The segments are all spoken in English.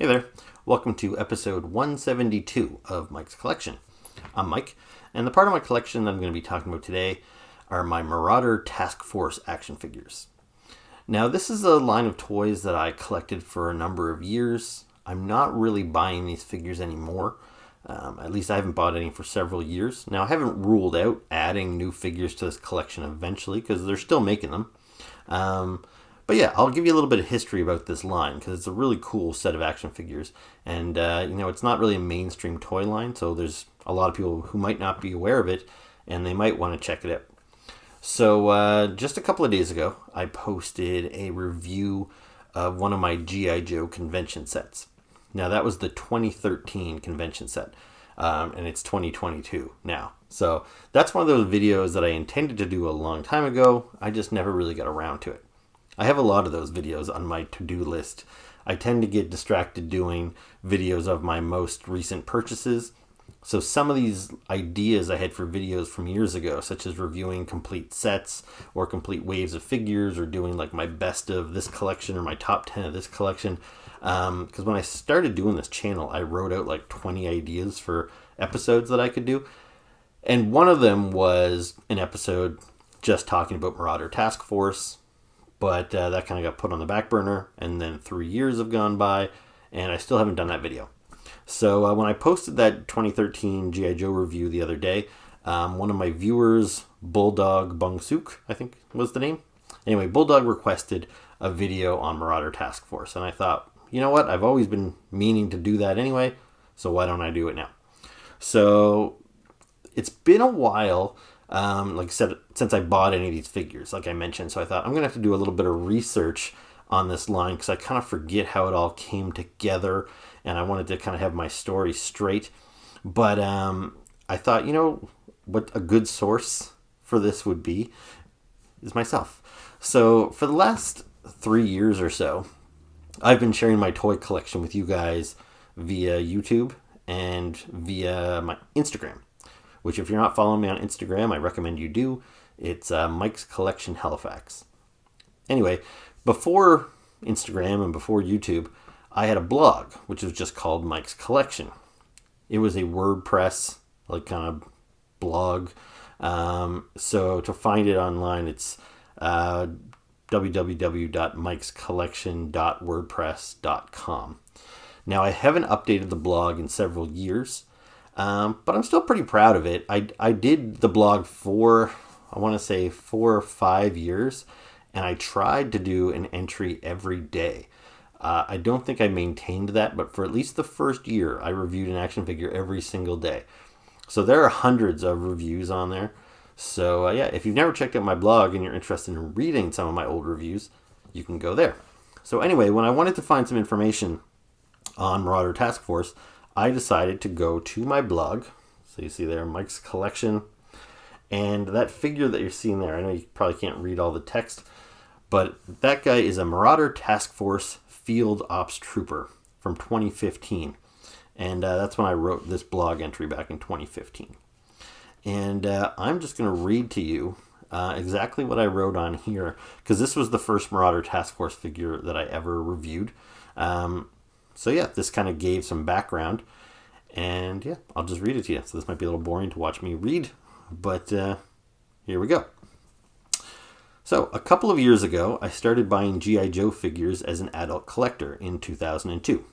Hey there, welcome to episode 172 of Mike's Collection. I'm Mike, and the part of my collection that I'm going to be talking about today are my Marauder Task Force action figures. Now, this is a line of toys that I collected for a number of years. I'm not really buying these figures anymore. At least I haven't bought any for several years. Now, I haven't ruled out adding new figures to this collection eventually because they're still making them. But yeah, I'll give you a little bit of history about this line because it's a really cool set of action figures. And, it's not really a mainstream toy line, so there's a lot of people who might not be aware of it and they might want to check it out. So just a couple of days ago, I posted a review of one of my G.I. Joe convention sets. Now, that was the 2013 convention set, and it's 2022 now. So that's one of those videos that I intended to do a long time ago. I just never really got around to it. I have a lot of those videos on my to-do list. I tend to get distracted doing videos of my most recent purchases. So some of these ideas I had for videos from years ago, such as reviewing complete sets or complete waves of figures or doing like my best of this collection or my top 10 of this collection. Because when I started doing this channel, I wrote out like 20 ideas for episodes that I could do. And one of them was an episode just talking about Marauder Task Force. But that kind of got put on the back burner, and then 3 years have gone by, and I still haven't done that video. So when I posted that 2013 G.I. Joe review the other day, one of my viewers, Bulldog Bungsuk, I think was the name. Anyway, Bulldog requested a video on Marauder Task Force, and I thought, you know what, I've always been meaning to do that anyway, so why don't I do it now? So it's been a while. Like I said, since I bought any of these figures, like I mentioned, so I thought I'm going to have to do a little bit of research on this line because I kind of forget how it all came together and I wanted to kind of have my story straight. But I thought, what a good source for this would be is myself. So for the last 3 years or so, I've been sharing my toy collection with you guys via YouTube and via my Instagram. Which, if you're not following me on Instagram, I recommend you do. It's Mike's Collection Halifax. Anyway, before Instagram and before YouTube, I had a blog, which was just called Mike's Collection. It was a WordPress, kind of blog. So to find it online, it's www.mikescollection.wordpress.com. Now, I haven't updated the blog in several years. But I'm still pretty proud of it. I did the blog for, I want to say 4 or 5 years, and I tried to do an entry every day. I don't think I maintained that, but for at least the first year, I reviewed an action figure every single day. So there are hundreds of reviews on there. So if you've never checked out my blog and you're interested in reading some of my old reviews, you can go there. So anyway, when I wanted to find some information on Marauder Task Force, I decided to go to my blog. So you see there, Mike's Collection. And that figure that you're seeing there, I know you probably can't read all the text, but that guy is a Marauder Task Force Field Ops Trooper from 2015. And that's when I wrote this blog entry back in 2015. And I'm just going to read to you exactly what I wrote on here, because this was the first Marauder Task Force figure that I ever reviewed. This kind of gave some background, and I'll just read it to you. So this might be a little boring to watch me read, but here we go. So a couple of years ago, I started buying G.I. Joe figures as an adult collector in 2002.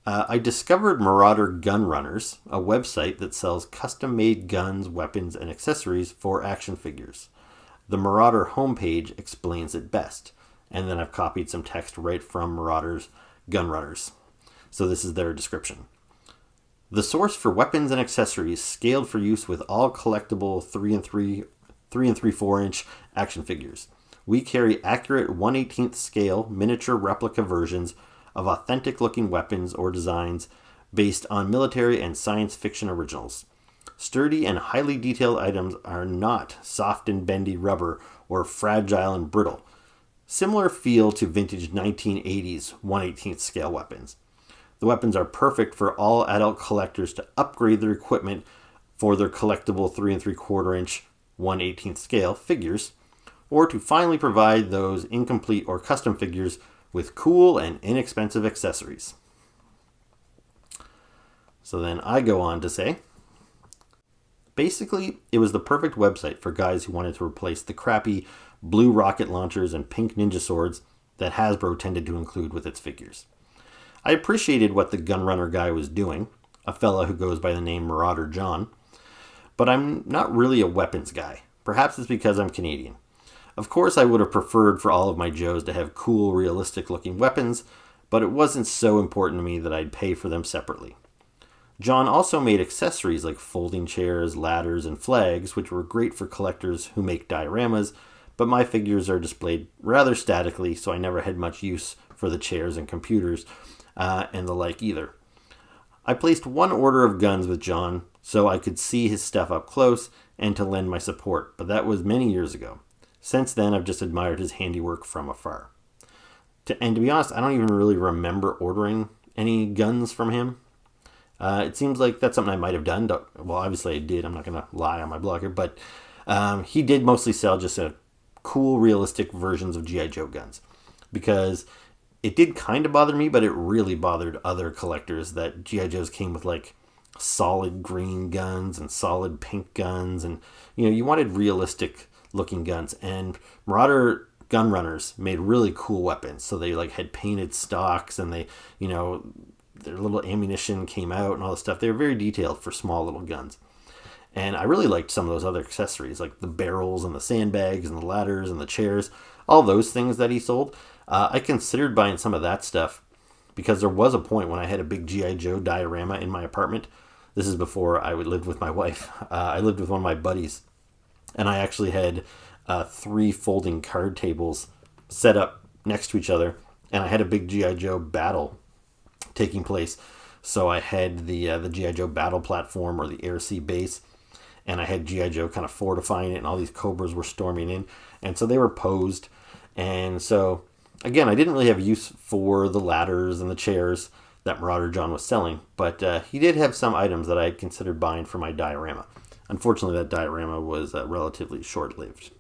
I discovered Marauder Gun Runners, a website that sells custom-made guns, weapons, and accessories for action figures. The Marauder homepage explains it best, and then I've copied some text right from Marauder's Gun Runners. So this is their description. The source for weapons and accessories scaled for use with all collectible 3 and 3/4 inch action figures. We carry accurate 1/18 scale miniature replica versions of authentic looking weapons or designs based on military and science fiction originals. Sturdy and highly detailed items are not soft and bendy rubber or fragile and brittle. Similar feel to vintage 1980s 1/18 scale weapons. The weapons are perfect for all adult collectors to upgrade their equipment for their collectible 3 3/4 inch 1/18 scale figures, or to finally provide those incomplete or custom figures with cool and inexpensive accessories. So then I go on to say, basically, it was the perfect website for guys who wanted to replace the crappy blue rocket launchers and pink ninja swords that Hasbro tended to include with its figures. I appreciated what the gun runner guy was doing, a fella who goes by the name Marauder John, but I'm not really a weapons guy. Perhaps it's because I'm Canadian. Of course, I would have preferred for all of my Joes to have cool, realistic-looking weapons, but it wasn't so important to me that I'd pay for them separately. John also made accessories like folding chairs, ladders, and flags, which were great for collectors who make dioramas, but my figures are displayed rather statically, so I never had much use for the chairs and computers and the like either. I placed one order of guns with John so I could see his stuff up close and to lend my support, but that was many years ago. Since then, I've just admired his handiwork from afar. And to be honest, I don't even really remember ordering any guns from him. It seems like that's something I might have done. Well, obviously I did. I'm not going to lie on my blog here, but he did mostly sell just cool, realistic versions of G.I. Joe guns, because it did kind of bother me, but it really bothered other collectors that G.I. Joes came with like solid green guns and solid pink guns, and you wanted realistic looking guns. And Marauder Gun Runners made really cool weapons, so they like had painted stocks, and they their little ammunition came out and all this stuff. They were very detailed for small little guns. And I really liked some of those other accessories, like the barrels and the sandbags and the ladders and the chairs, all those things that he sold. I considered buying some of that stuff because there was a point when I had a big G.I. Joe diorama in my apartment. This is before I lived with my wife. I lived with one of my buddies, and I actually had 3 folding card tables set up next to each other, and I had a big G.I. Joe battle taking place. So I had the G.I. Joe battle platform, or the Air Sea base, and I had G.I. Joe kind of fortifying it, and all these Cobras were storming in, and so they were posed. And so again, I didn't really have use for the ladders and the chairs that Marauder John was selling, but he did have some items that I had considered buying for my diorama. Unfortunately, that diorama was relatively short-lived.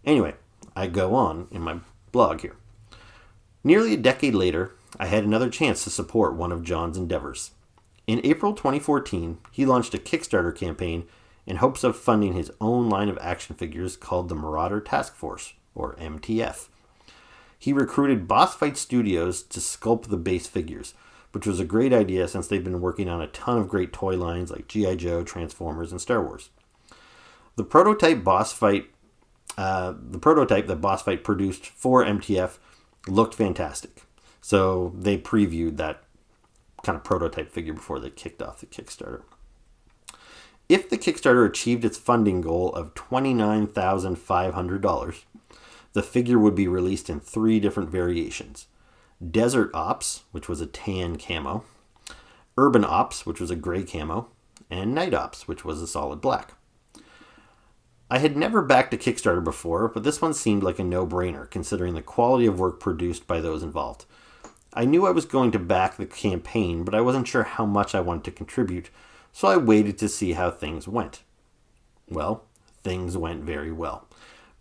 Anyway, I go on in my blog here. Nearly a decade later, I had another chance to support one of John's endeavors. In April 2014, he launched a Kickstarter campaign in hopes of funding his own line of action figures called the Marauder Task Force, or MTF. He recruited Boss Fight Studios to sculpt the base figures, which was a great idea since they've been working on a ton of great toy lines like G.I. Joe, Transformers, and Star Wars. The prototype that Boss Fight produced for MTF looked fantastic. So they previewed that kind of prototype figure before they kicked off the Kickstarter. If the Kickstarter achieved its funding goal of $29,500, the figure would be released in 3 different variations. Desert Ops, which was a tan camo, Urban Ops, which was a gray camo, and Night Ops, which was a solid black. I had never backed a Kickstarter before, but this one seemed like a no-brainer considering the quality of work produced by those involved. I knew I was going to back the campaign, but I wasn't sure how much I wanted to contribute, so I waited to see how things went. Well, things went very well.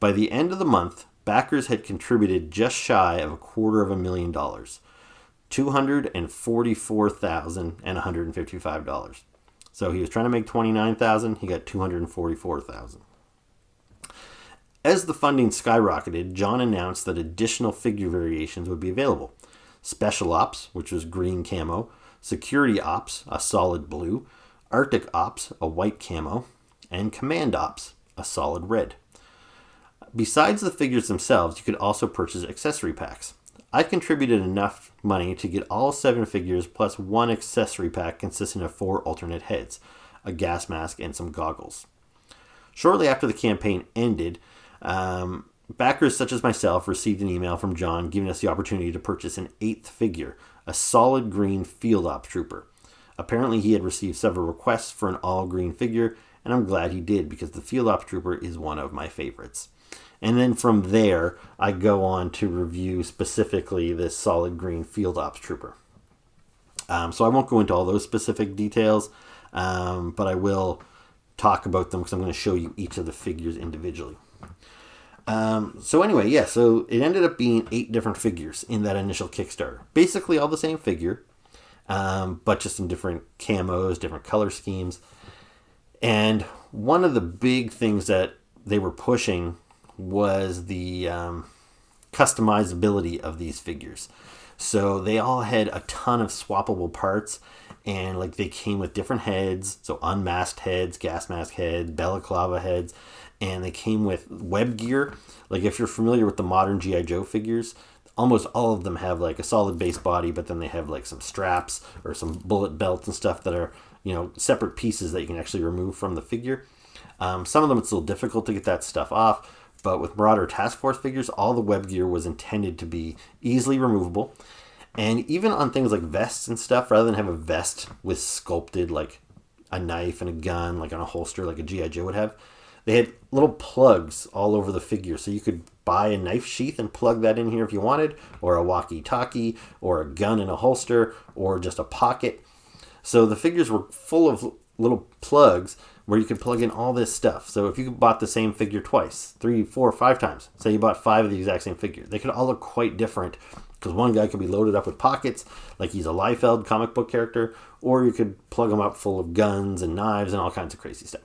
By the end of the month, backers had contributed just shy of $250,000, $244,155. So he was trying to make $29,000, he got $244,000. As the funding skyrocketed, John announced that additional figure variations would be available. Special Ops, which was green camo, Security Ops, a solid blue, Arctic Ops, a white camo, and Command Ops, a solid red. Besides the figures themselves, you could also purchase accessory packs. I contributed enough money to get all 7 figures plus 1 accessory pack consisting of 4 alternate heads, a gas mask, and some goggles. Shortly after the campaign ended, backers such as myself received an email from John giving us the opportunity to purchase an 8th figure, a solid green Field Ops Trooper. Apparently he had received several requests for an all-green figure, and I'm glad he did because the Field Ops Trooper is one of my favorites. And then from there, I go on to review specifically this solid green Field Ops Trooper. So I won't go into all those specific details, but I will talk about them because I'm going to show you each of the figures individually. So it ended up being 8 different figures in that initial Kickstarter. Basically all the same figure. but just in different camos, different color schemes. And one of the big things that they were pushing was the customizability of these figures. So they all had a ton of swappable parts, and like they came with different heads, so unmasked heads, gas mask heads, balaclava heads, and they came with web gear. Like if you're familiar with the modern G.I. Joe figures, almost all of them have like a solid base body, but then they have like some straps or some bullet belts and stuff that are, separate pieces that you can actually remove from the figure. Some of them it's a little difficult to get that stuff off, but with Marauder Task Force figures, all the web gear was intended to be easily removable. And even on things like vests and stuff, rather than have a vest with sculpted like a knife and a gun, like on a holster like a G.I. Joe would have, they had little plugs all over the figure. So you could buy a knife sheath and plug that in here if you wanted, or a walkie-talkie, or a gun in a holster, or just a pocket. So the figures were full of little plugs where you could plug in all this stuff. So if you bought the same figure twice, 3, 4, 5 times, say you bought 5 of the exact same figure, they could all look quite different, because one guy could be loaded up with pockets, like he's a Liefeld comic book character, or you could plug him up full of guns and knives and all kinds of crazy stuff.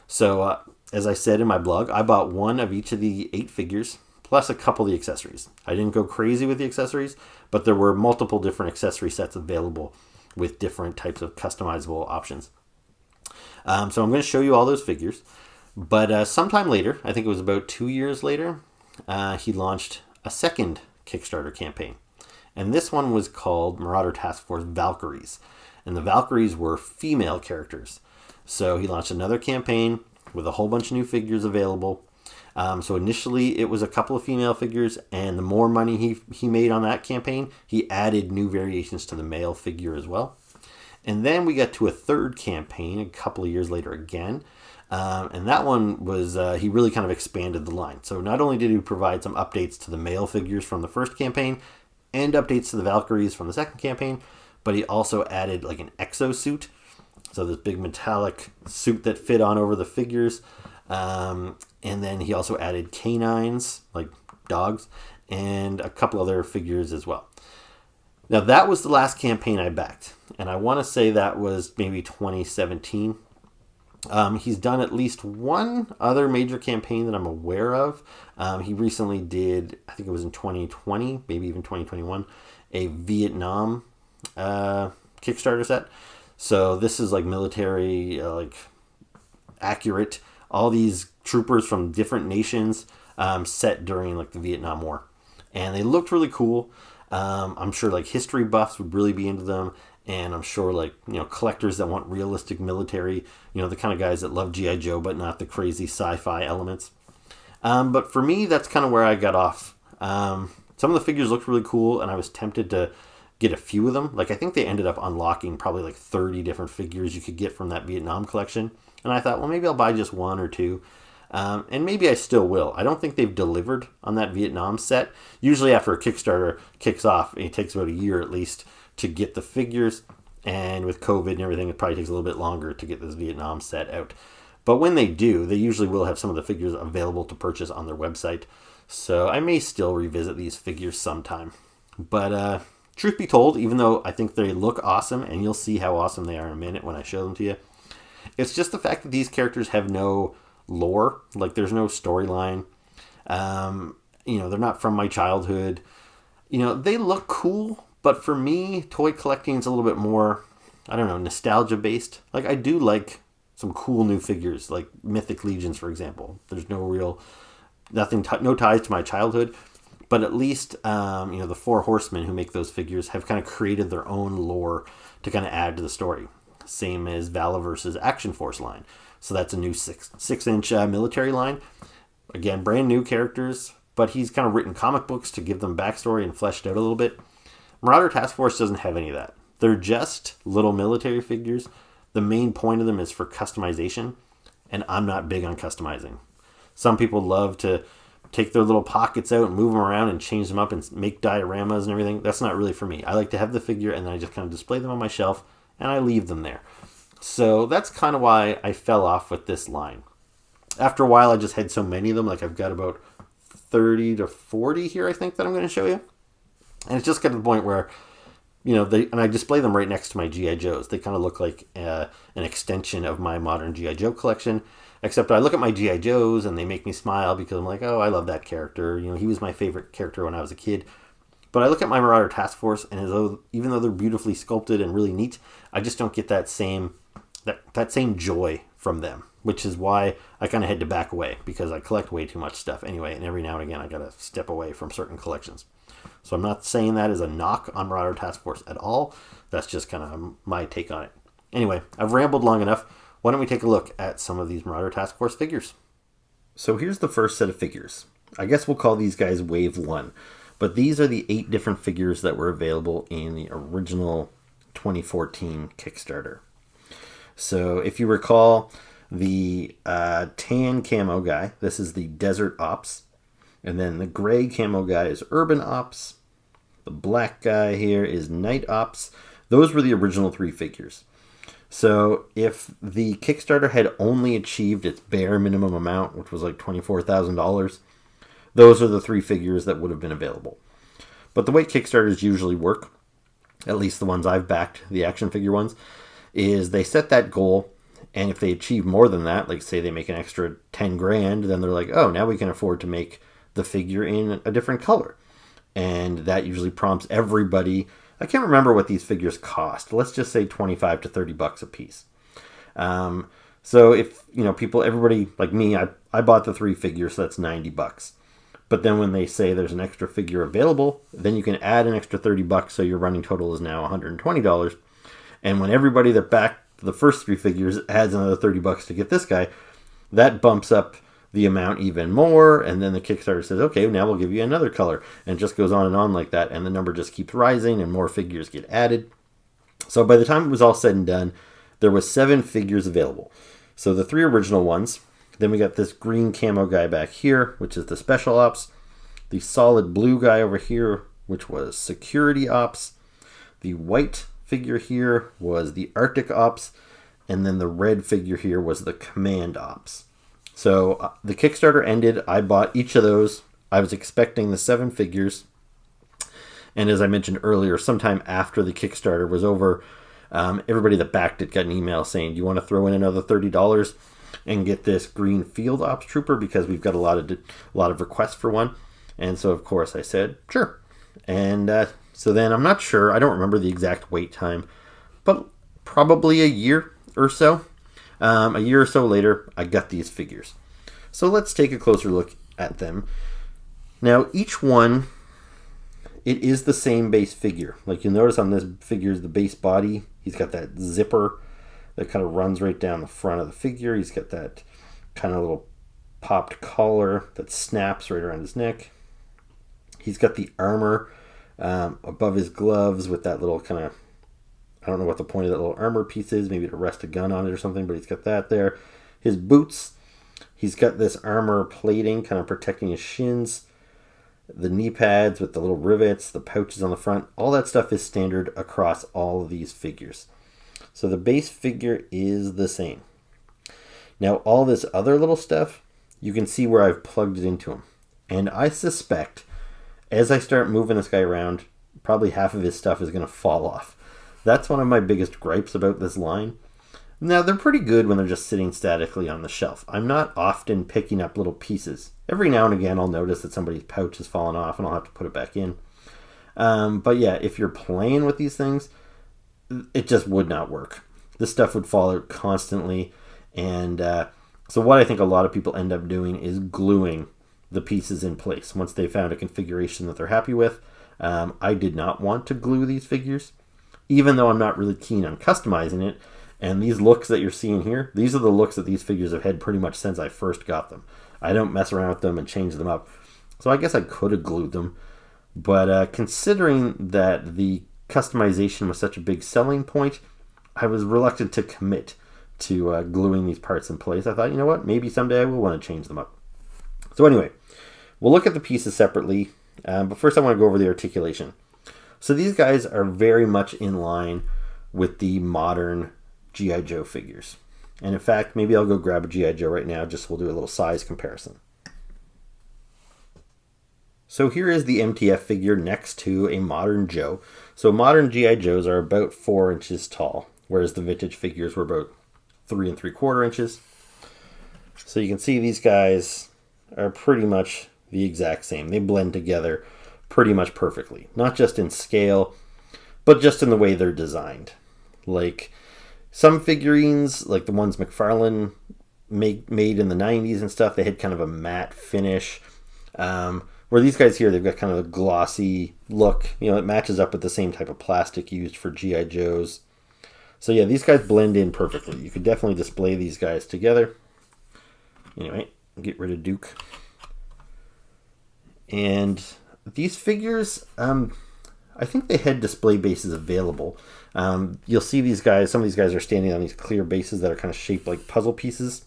So as I said in my blog, I bought one of each of the 8 figures, plus a couple of the accessories. I didn't go crazy with the accessories, but there were multiple different accessory sets available with different types of customizable options. So I'm going to show you all those figures. But sometime later, I think it was about 2 years later, he launched a second Kickstarter campaign. And this one was called Marauder Task Force Valkyries. And the Valkyries were female characters. So he launched another campaign with a whole bunch of new figures available. So initially it was a couple of female figures, and the more money he made on that campaign, he added new variations to the male figure as well. And then we got to a third campaign a couple of years later again. And that one was, he really kind of expanded the line. So not only did he provide some updates to the male figures from the first campaign and updates to the Valkyries from the second campaign, but he also added like an exosuit. So this big metallic suit that fit on over the figures. And then he also added K9s, like dogs, and a couple other figures as well. Now that was the last campaign I backed, and I want to say that was maybe 2017. He's done at least one other major campaign that I'm aware of. He recently did, I think it was in 2020, maybe even 2021, a Vietnam Kickstarter set. So this is like military, like accurate. All these troopers from different nations set during like the Vietnam War. And they looked really cool. I'm sure like history buffs would really be into them. And I'm sure like, collectors that want realistic military, the kind of guys that love G.I. Joe, but not the crazy sci-fi elements. But for me, that's kind of where I got off. Some of the figures looked really cool, and I was tempted to get a few of them. Like I think they ended up unlocking probably like 30 different figures you could get from that Vietnam collection. And I thought, well, maybe I'll buy just 1 or 2. And maybe I still will. I don't think they've delivered on that Vietnam set. Usually after a Kickstarter kicks off, it takes about a year at least to get the figures. And with COVID and everything, it probably takes a little bit longer to get this Vietnam set out. But when they do, they usually will have some of the figures available to purchase on their website. So I may still revisit these figures sometime. But truth be told, even though I think they look awesome, and you'll see how awesome they are in a minute when I show them to you, it's just the fact that these characters have no lore. Like there's no storyline. They're not from my childhood. They look cool, but for me, toy collecting is a little bit more, I don't know, nostalgia based. Like I do like some cool new figures, like Mythic Legions, for example. There's no ties to my childhood, but at least, the 4 horsemen who make those figures have kind of created their own lore to kind of add to the story. Same as Vala versus Action Force line. So that's a new 6-inch military line. Again, brand new characters, but he's kind of written comic books to give them backstory and fleshed out a little bit. Marauder Task Force doesn't have any of that. They're just little military figures. The main point of them is for customization, and I'm not big on customizing. Some people love to take their little pockets out and move them around and change them up and make dioramas and everything. That's not really for me. I like to have the figure and then I just kind of display them on my shelf and I leave them there. So that's kind of why I fell off with this line. After a while, I just had so many of them. Like I've got about 30 to 40 here, I think, that I'm going to show you. And it's just got to the point where and I display them right next to my G.I. Joes. They kind of look like an extension of my modern G.I. Joe collection, except I look at my G.I. Joes and they make me smile because I'm like, oh, I love that character. He was my favorite character when I was a kid. But I look at my Marauder Task Force, and even though they're beautifully sculpted and really neat, I just don't get that same joy from them, which is why I kind of had to back away, because I collect way too much stuff anyway, and every now and again I got to step away from certain collections. So I'm not saying that as a knock on Marauder Task Force at all. That's just kind of my take on it. Anyway, I've rambled long enough. Why don't we take a look at some of these Marauder Task Force figures? So here's the first set of figures. I guess we'll call these guys Wave 1. But these are the 8 different figures that were available in the original 2014 Kickstarter. So if you recall, the tan camo guy, this is the Desert Ops. And then the gray camo guy is Urban Ops. The black guy here is Night Ops. Those were the original 3 figures. So if the Kickstarter had only achieved its bare minimum amount, which was like $24,000, those are the 3 figures that would have been available. But the way Kickstarters usually work, at least the ones I've backed, the action figure ones, is they set that goal, and if they achieve more than that, like say they make an extra 10 grand, then they're like, oh, now we can afford to make the figure in a different color. And that usually prompts everybody. I can't remember what these figures cost. Let's just say $25 to $30 a piece. So if, everybody like me, I bought the 3 figures, so that's $90. But then when they say there's an extra figure available, then you can add an extra $30, so your running total is now $120. And when everybody that backed the first 3 figures adds another $30 to get this guy, that bumps up the amount even more. And then the Kickstarter says, okay, now we'll give you another color. And it just goes on and on like that. And the number just keeps rising and more figures get added. So by the time it was all said and done, there was 7 figures available. So the 3 original ones. Then we got this green camo guy back here, which is the Special Ops. The solid blue guy over here, which was Security Ops. The white figure here was the Arctic Ops. And then the red figure here was the Command Ops. So the Kickstarter ended. I bought each of those. I was expecting the 7 figures. And as I mentioned earlier, sometime after the Kickstarter was over, everybody that backed it got an email saying, do you want to throw in another $30 and get this green Field Ops Trooper, because we've got a lot of requests for one. And so, of course, I said, sure. And so then I'm not sure. I don't remember the exact wait time, but probably a year or so. A year or so later, I got these figures. So let's take a closer look at them. Now, each one, it is the same base figure. Like you'll notice on this figure is the base body. He's got that zipper that kind of runs right down the front of the figure. He's got that kind of little popped collar that snaps right around his neck. He's got the armor above his gloves with that little kind of, I don't know what the point of that little armor piece is, maybe to rest a gun on it or something, but he's got that there. His boots, he's got this armor plating kind of protecting his shins. The knee pads with the little rivets, the pouches on the front, all that stuff is standard across all of these figures. So the base figure is the same. Now all this other little stuff, you can see where I've plugged it into him. And I suspect as I start moving this guy around, probably half of his stuff is going to fall off. That's one of my biggest gripes about this line. Now, they're pretty good when they're just sitting statically on the shelf. I'm not often picking up little pieces. Every now and again, I'll notice that somebody's pouch has fallen off and I'll have to put it back in. But yeah, if you're playing with these things, it just would not work. This stuff would fall out constantly. And so what I think a lot of people end up doing is gluing the pieces in place once they found a configuration that they're happy with. I did not want to glue these figures, even though I'm not really keen on customizing it. And these looks that you're seeing here, these are the looks that these figures have had pretty much since I first got them. I don't mess around with them and change them up. So I guess I could have glued them. But considering that the customization was such a big selling point, I was reluctant to commit to gluing these parts in place. I thought, you know what, maybe someday I will want to change them up. So anyway, we'll look at the pieces separately. But first I want to go over the articulation. So these guys are very much in line with the modern G.I. Joe figures. And in fact, maybe I'll go grab a G.I. Joe right now, just so we'll do a little size comparison. So here is the MTF figure next to a modern Joe. So modern G.I. Joes are about 4 inches tall, whereas the vintage figures were about 3 3/4 inches. So you can see these guys are pretty much the exact same. They blend together pretty much perfectly. Not just in scale, but just in the way they're designed. Like some figurines, like the ones McFarlane made in the 90s and stuff, they had kind of a matte finish. Where these guys here, they've got kind of a glossy look. You know, it matches up with the same type of plastic used for G.I. Joes. So yeah, these guys blend in perfectly. You could definitely display these guys together. Anyway, get rid of Duke. And these figures, I think they had display bases available. You'll see these guys, some of these guys are standing on these clear bases that are kind of shaped like puzzle pieces.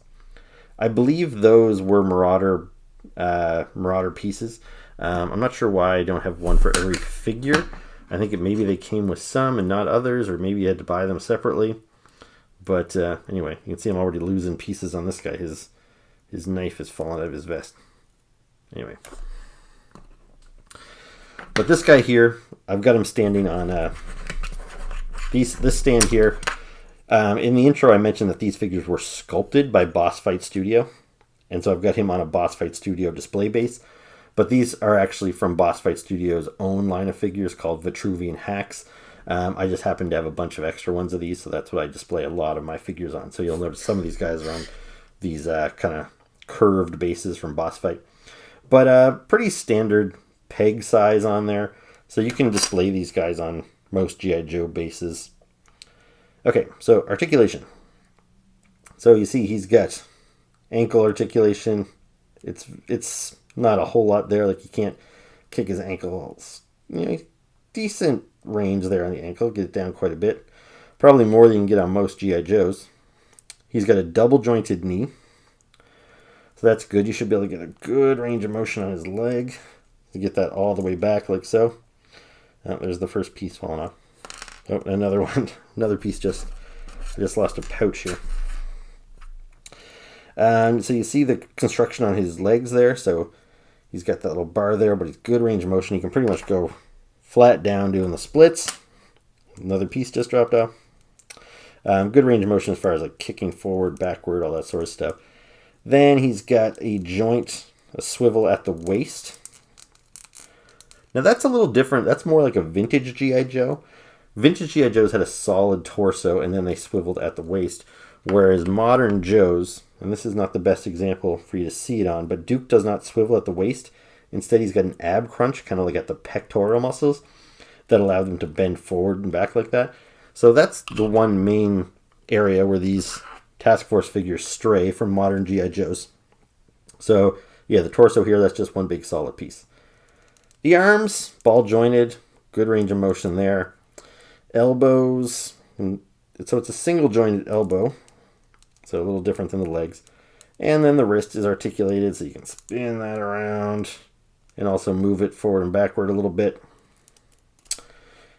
I believe those were Marauder pieces. I'm not sure why I don't have one for every figure. I think maybe they came with some and not others, or maybe you had to buy them separately. But anyway, you can see I'm already losing pieces on this guy. His knife is falling out of his vest. Anyway. But this guy here, I've got him standing on this stand here. In the intro, I mentioned that these figures were sculpted by Boss Fight Studio. And so I've got him on a Boss Fight Studio display base. But these are actually from Boss Fight Studio's own line of figures called Vitruvian Hacks. I just happen to have a bunch of extra ones of these, so that's what I display a lot of my figures on. So you'll notice some of these guys are on these kind of curved bases from Boss Fight. But pretty standard peg size on there. So you can display these guys on most G.I. Joe bases. Okay, so articulation. So you see he's got ankle articulation. It's not a whole lot there. Like, you can't kick his ankles. You know, decent range there on the ankle. Get it down quite a bit. Probably more than you can get on most G.I. Joes. He's got a double jointed knee. So that's good. You should be able to get a good range of motion on his leg. You get that all the way back like so. Oh, there's the first piece falling off. Oh, another one. Another piece I just lost a pouch here. So you see the construction on his legs there. So he's got that little bar there, but he's good range of motion. He can pretty much go flat down doing the splits. Another piece just dropped off. Good range of motion as far as like kicking forward, backward, all that sort of stuff. Then he's got a joint, a swivel at the waist. Now that's a little different. That's more like a vintage G.I. Joe. Vintage G.I. Joes had a solid torso and then they swiveled at the waist. Whereas modern Joes, and this is not the best example for you to see it on, but Duke does not swivel at the waist. Instead, he's got an ab crunch, kind of like at the pectoral muscles, that allow them to bend forward and back like that. So that's the one main area where these Task Force figures stray from modern G.I. Joes. So, yeah, the torso here, that's just one big solid piece. The arms, ball jointed, good range of motion there. Elbows, so it's a single jointed elbow, so a little different than the legs. And then the wrist is articulated, so you can spin that around and also move it forward and backward a little bit.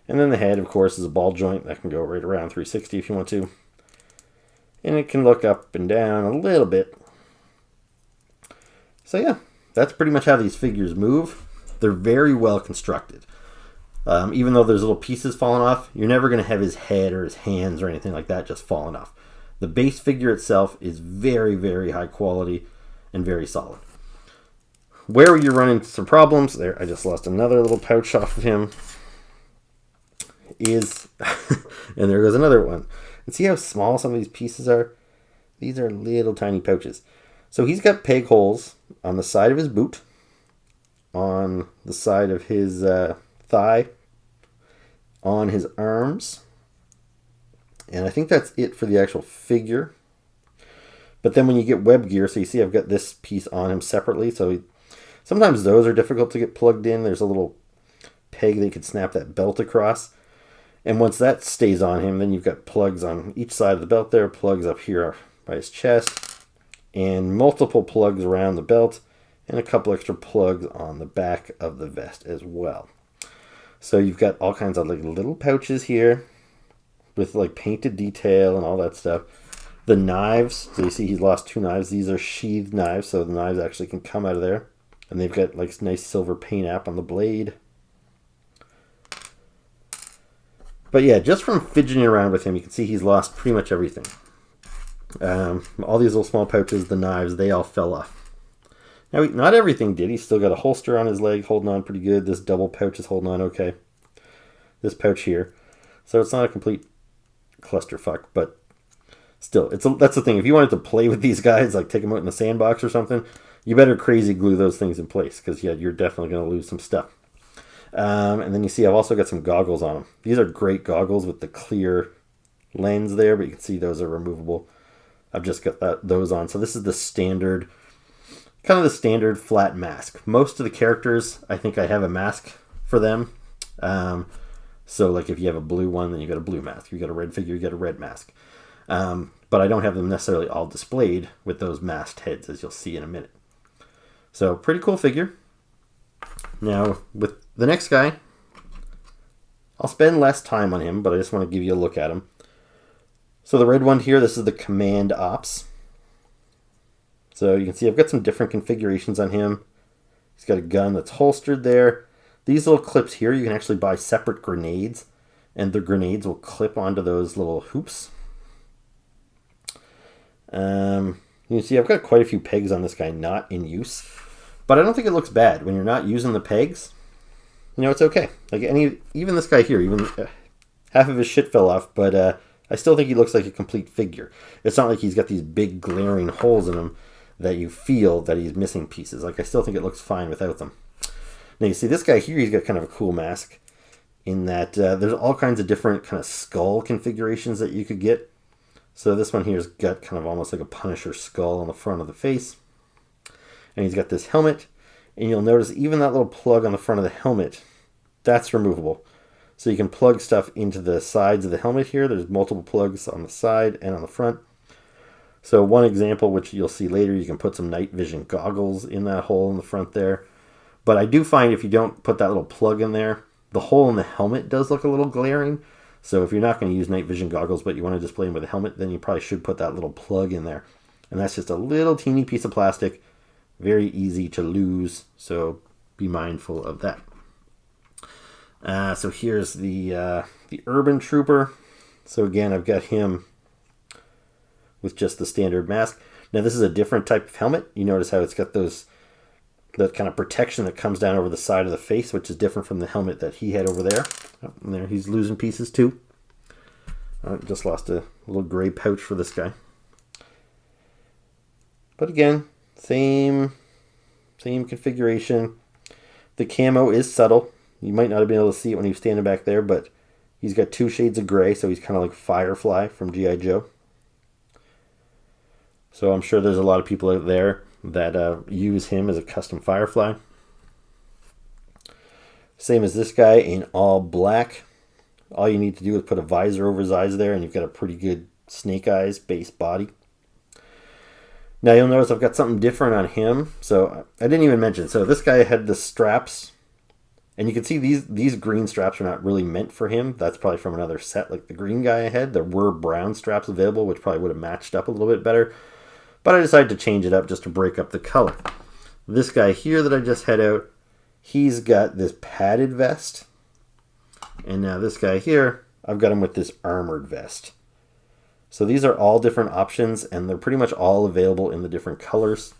And then the head, of course, is a ball joint that can go right around 360 if you want to. And it can look up and down a little bit. So yeah, that's pretty much how these figures move. They're very well constructed. Even though there's little pieces falling off, you're never going to have his head or his hands or anything like that just falling off. The base figure itself is very, very high quality and very solid. Where you run into some problems, there, I just lost another little pouch off of him, is, and there goes another one. And see how small some of these pieces are? These are little tiny pouches. So he's got peg holes on the side of his boot, on the side of his thigh, on his arms, and I think that's it for the actual figure. But then when you get web gear, so you see I've got this piece on him separately, so sometimes those are difficult to get plugged in. There's a little peg that you could snap that belt across, and once that stays on him, then you've got plugs on each side of the belt there, plugs up here by his chest, and multiple plugs around the belt, and a couple extra plugs on the back of the vest as well. So you've got all kinds of like little pouches here with like painted detail and all that stuff. The knives, so you see he's lost two knives. These are sheathed knives, so the knives actually can come out of there. And they've got like nice silver paint app on the blade. But yeah, just from fidgeting around with him, you can see he's lost pretty much everything. All these little small pouches, the knives, they all fell off. Now, not everything did. He's still got a holster on his leg, holding on pretty good. This double pouch is holding on okay. This pouch here. So it's not a complete clusterfuck, but still, that's the thing. If you wanted to play with these guys, like take them out in the sandbox or something, you better crazy glue those things in place, because yeah, you're definitely going to lose some stuff. And then you see I've also got some goggles on them. These are great goggles with the clear lens there, but you can see those are removable. I've just got those on. So this is the standard, kind of the standard flat mask. Most of the characters, I think I have a mask for them. So like if you have a blue one, then you got a blue mask. You got a red figure, you got a red mask. But I don't have them necessarily all displayed with those masked heads, as you'll see in a minute. So pretty cool figure. Now with the next guy, I'll spend less time on him, but I just want to give you a look at him. So the red one here, this is the Command Ops. So you can see I've got some different configurations on him. He's got a gun that's holstered there. These little clips here, you can actually buy separate grenades, and the grenades will clip onto those little hoops. You can see I've got quite a few pegs on this guy not in use, but I don't think it looks bad when you're not using the pegs. You know, it's okay. Like even this guy here, even half of his shit fell off, but I still think he looks like a complete figure. It's not like he's got these big glaring holes in him that you feel that he's missing pieces. Like I still think it looks fine without them. Now you see this guy here, he's got kind of a cool mask in that there's all kinds of different kind of skull configurations that you could get. So this one here's got kind of almost like a Punisher skull on the front of the face. And he's got this helmet. And you'll notice even that little plug on the front of the helmet, that's removable. So you can plug stuff into the sides of the helmet here. There's multiple plugs on the side and on the front. So one example, which you'll see later, you can put some night vision goggles in that hole in the front there. But I do find if you don't put that little plug in there, the hole in the helmet does look a little glaring. So if you're not going to use night vision goggles, but you want to display them with a helmet, then you probably should put that little plug in there. And that's just a little teeny piece of plastic. Very easy to lose, so be mindful of that. So here's the Urban Trooper. So again, I've got him with just the standard mask. Now this is a different type of helmet. You notice how it's got that kind of protection that comes down over the side of the face, which is different from the helmet that he had over there. Oh, and there he's losing pieces too. Just lost a little gray pouch for this guy. But again, same configuration. The camo is subtle. You might not have been able to see it when he was standing back there, but he's got 2 shades of gray, so he's kind of like Firefly from G.I. Joe. So I'm sure there's a lot of people out there that use him as a custom Firefly. Same as this guy in all black. All you need to do is put a visor over his eyes there, and you've got a pretty good Snake Eyes base body. Now you'll notice I've got something different on him. So I didn't even mention. So this guy had the straps. And you can see these green straps are not really meant for him. That's probably from another set like the green guy I had. There were brown straps available, which probably would have matched up a little bit better. But I decided to change it up just to break up the color. This guy here that I just had out, he's got this padded vest. And now this guy here, I've got him with this armored vest. So these are all different options, and they're pretty much all available in the different colors.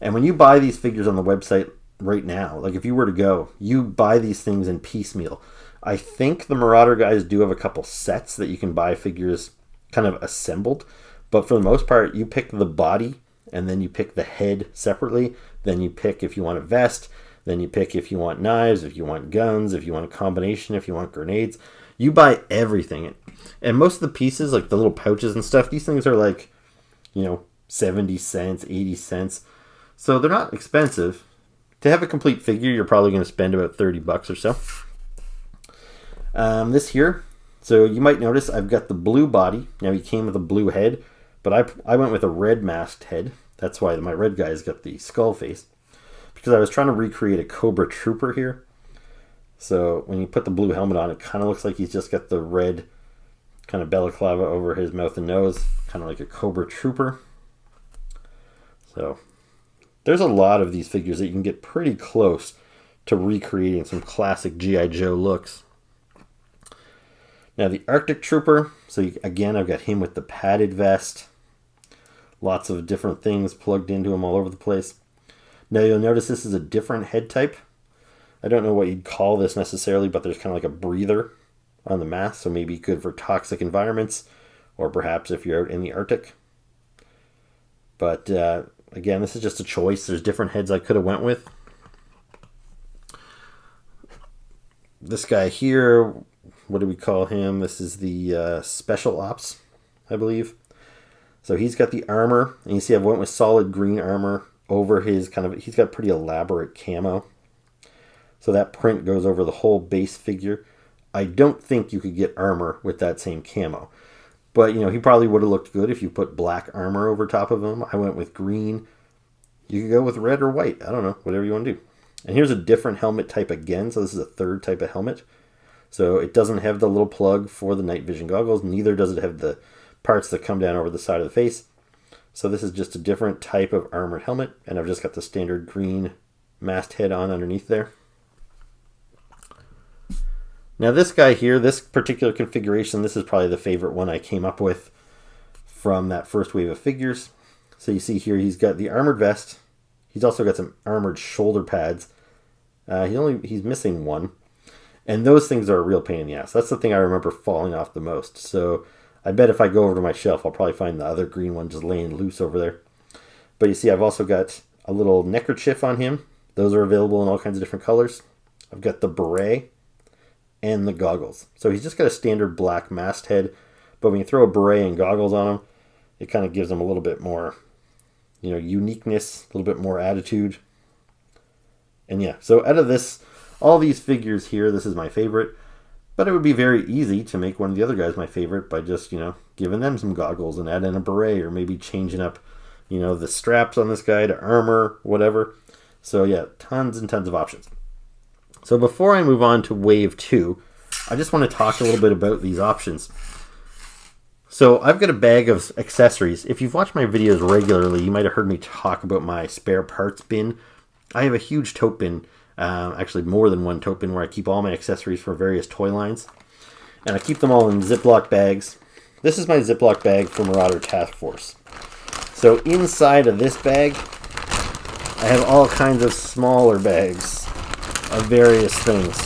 And when you buy these figures on the website right now, like if you were to go, you buy these things in piecemeal. I think the Marauder guys do have a couple sets that you can buy figures kind of assembled, but for the most part, you pick the body, and then you pick the head separately. Then you pick if you want a vest. Then you pick if you want knives, if you want guns, if you want a combination, if you want grenades. You buy everything. And most of the pieces, like the little pouches and stuff, these things are like, 70 cents, 80 cents. So they're not expensive. To have a complete figure, you're probably going to spend about $30 or so. This here, so you might notice I've got the blue body. Now he came with a blue head, but I went with a red masked head. That's why my red guy's got the skull face. Because I was trying to recreate a Cobra Trooper here. So when you put the blue helmet on, it kind of looks like he's just got the red kind of balaclava over his mouth and nose. Kind of like a Cobra Trooper. So there's a lot of these figures that you can get pretty close to recreating some classic G.I. Joe looks. Now the Arctic Trooper, so again, I've got him with the padded vest. Lots of different things plugged into him all over the place. Now you'll notice this is a different head type. I don't know what you'd call this necessarily, but there's kind of like a breather on the mask, so maybe good for toxic environments, or perhaps if you're out in the Arctic. But again, this is just a choice. There's different heads I could have went with. This guy here, what do we call him? This is the Special Ops, I believe. So he's got the armor, and you see I went with solid green armor over his he's got pretty elaborate camo. So that print goes over the whole base figure. I don't think you could get armor with that same camo. But, he probably would have looked good if you put black armor over top of him. I went with green. You could go with red or white. I don't know, whatever you want to do. And here's a different helmet type again. So this is a third type of helmet. So it doesn't have the little plug for the night vision goggles. Neither does it have the parts that come down over the side of the face. So this is just a different type of armored helmet. And I've just got the standard green masthead on underneath there. Now this guy here, this particular configuration, this is probably the favorite one I came up with from that first wave of figures. So you see here he's got the armored vest. He's also got some armored shoulder pads. He's missing one. And those things are a real pain in the ass. That's the thing I remember falling off the most. So I bet if I go over to my shelf, I'll probably find the other green one just laying loose over there. But you see I've also got a little neckerchief on him. Those are available in all kinds of different colors. I've got the beret and the goggles. So he's just got a standard black masthead, but when you throw a beret and goggles on him, it kind of gives him a little bit more, uniqueness, a little bit more attitude. And yeah, so out of this, all these figures here, this is my favorite, but it would be very easy to make one of the other guys my favorite by just, giving them some goggles and adding a beret, or maybe changing up, the straps on this guy to armor, whatever. So yeah, tons and tons of options. So before I move on to Wave 2, I just want to talk a little bit about these options. So I've got a bag of accessories. If you've watched my videos regularly, you might have heard me talk about my spare parts bin. I have a huge tote bin, actually more than one tote bin, where I keep all my accessories for various toy lines. And I keep them all in Ziploc bags. This is my Ziploc bag for Marauder Task Force. So inside of this bag, I have all kinds of smaller bags of various things.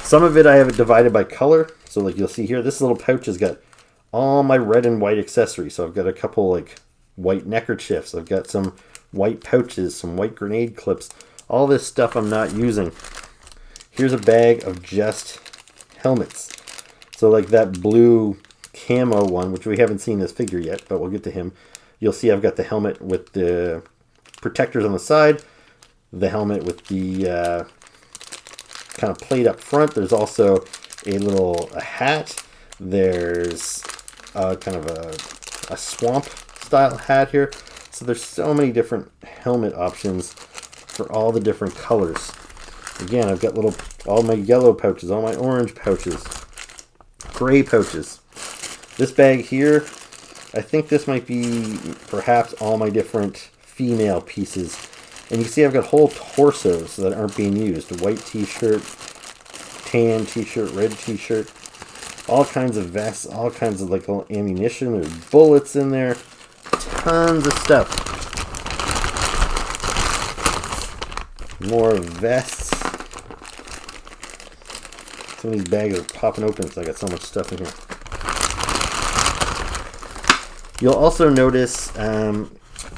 Some of it I have it divided by color. So like you'll see here, this little pouch has got all my red and white accessories. So I've got a couple like white neckerchiefs. I've got some white pouches, some white grenade clips. All this stuff I'm not using. Here's a bag of just helmets. So like that blue camo one, which we haven't seen this figure yet, but we'll get to him. You'll see I've got the helmet with the protectors on the side, the helmet with the kind of plate up front. There's also a hat. There's kind of a swamp style hat here. So there's so many different helmet options for all the different colors. Again, I've got all my yellow pouches, all my orange pouches, gray pouches. This bag here, I think this might be perhaps all my different female pieces. And you can see I've got whole torsos that aren't being used. A white t-shirt, tan t-shirt, red t-shirt, all kinds of vests, all kinds of like little ammunition. There's bullets in there, tons of stuff. More vests. Some of these bags are popping open because I got so much stuff in here. You'll also notice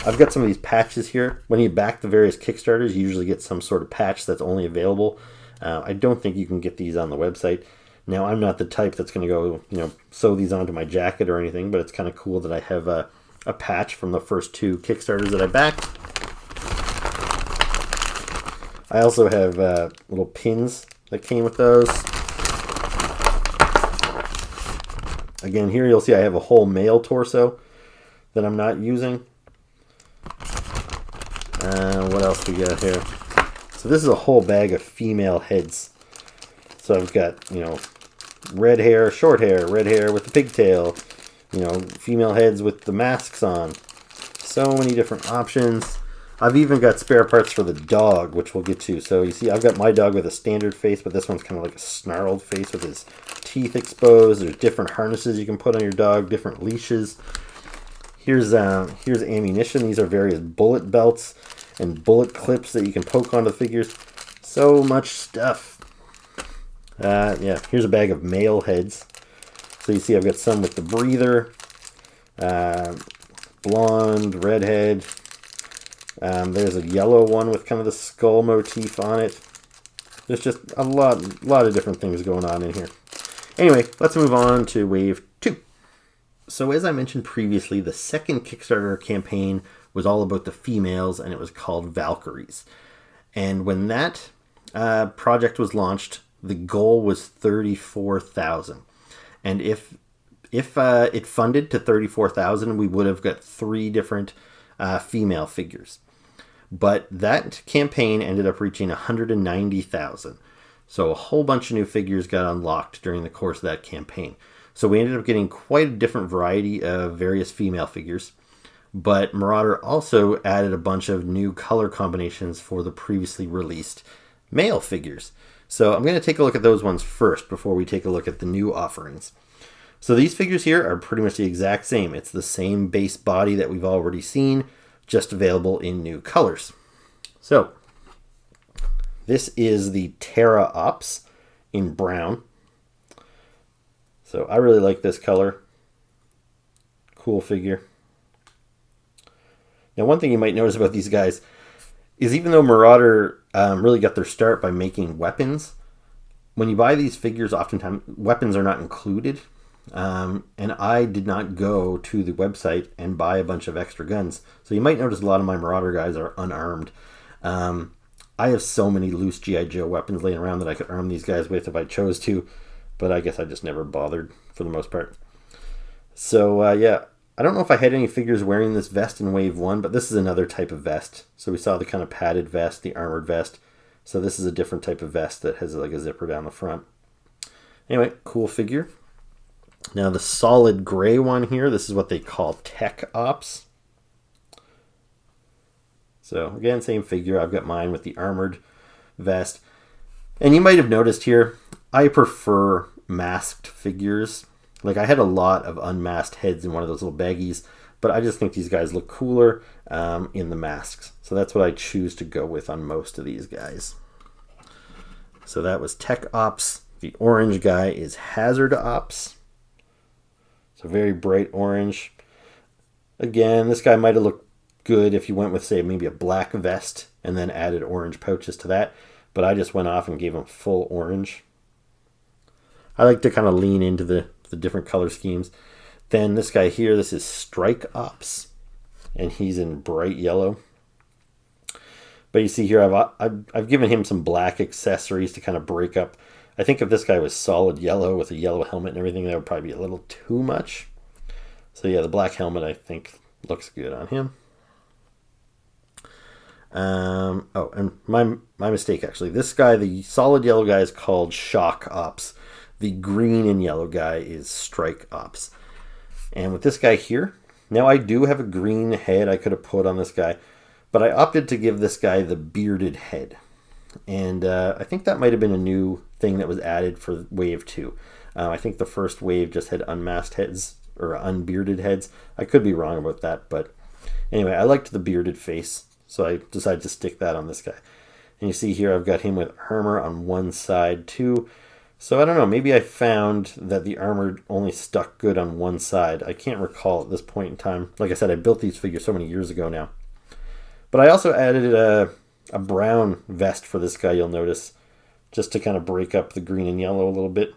I've got some of these patches here. When you back the various Kickstarters, you usually get some sort of patch that's only available. I don't think you can get these on the website. Now, I'm not the type that's going to go, sew these onto my jacket or anything, but it's kind of cool that I have a patch from the first 2 Kickstarters that I backed. I also have little pins that came with those. Again, here you'll see I have a whole male torso that I'm not using. What else we got here? So this is a whole bag of female heads. So I've got, red hair, short hair, red hair with the pigtail, female heads with the masks on. So many different options. I've even got spare parts for the dog, which we'll get to. So you see, I've got my dog with a standard face, but this one's kind of like a snarled face with his teeth exposed. There's different harnesses you can put on your dog, different leashes. Here's ammunition. These are various bullet belts and bullet clips that you can poke onto the figures. So much stuff. Yeah, here's a bag of male heads. So you see I've got some with the breather, blonde, redhead. There's a yellow one with kind of the skull motif on it. There's just a lot of different things going on in here. Anyway, let's move on to Wave 2. So as I mentioned previously, the second Kickstarter campaign was all about the females, and it was called Valkyries. And when that project was launched, the goal was 34,000. And if it funded to 34,000, we would have got 3 different female figures. But that campaign ended up reaching 190,000. So a whole bunch of new figures got unlocked during the course of that campaign. So we ended up getting quite a different variety of various female figures. But Marauder also added a bunch of new color combinations for the previously released male figures. So I'm going to take a look at those ones first before we take a look at the new offerings. So these figures here are pretty much the exact same. It's the same base body that we've already seen, just available in new colors. So this is the Terra Ops in brown. So I really like this color. Cool figure. Now one thing you might notice about these guys is even though Marauder really got their start by making weapons, when you buy these figures, oftentimes weapons are not included. And I did not go to the website and buy a bunch of extra guns. So you might notice a lot of my Marauder guys are unarmed. I have so many loose G.I. Joe weapons laying around that I could arm these guys with if I chose to, but I guess I just never bothered for the most part. So yeah, I don't know if I had any figures wearing this vest in Wave 1, but this is another type of vest. So we saw the kind of padded vest, the armored vest. So this is a different type of vest that has like a zipper down the front. Anyway, cool figure. Now the solid gray one here, this is what they call Tech Ops. So again, same figure. I've got mine with the armored vest. And you might have noticed here, I prefer masked figures. Like I had a lot of unmasked heads in one of those little baggies, but I just think these guys look cooler in the masks. So that's what I choose to go with on most of these guys. So that was Tech Ops. The orange guy is Hazard Ops. So very bright orange. Again, this guy might have looked good if you went with, say, maybe a black vest and then added orange pouches to that. But I just went off and gave him full orange. I like to kind of lean into the different color schemes. Then this guy here, this is Strike Ops. And he's in bright yellow. But you see here, I've given him some black accessories to kind of break up. I think if this guy was solid yellow with a yellow helmet and everything, that would probably be a little too much. So yeah, the black helmet I think looks good on him. Oh, and my mistake actually. This guy, the solid yellow guy, is called Shock Ops. The green and yellow guy is Strike Ops. And with this guy here, now I do have a green head I could have put on this guy, but I opted to give this guy the bearded head. And I think that might have been a new thing that was added for Wave 2. I think the first wave just had unmasked heads or unbearded heads. I could be wrong about that, but anyway, I liked the bearded face, so I decided to stick that on this guy. And you see here I've got him with armor on one side too. So I don't know, maybe I found that the armor only stuck good on one side. I can't recall at this point in time. Like I said, I built these figures so many years ago now. But I also added a brown vest for this guy, you'll notice, just to kind of break up the green and yellow a little bit.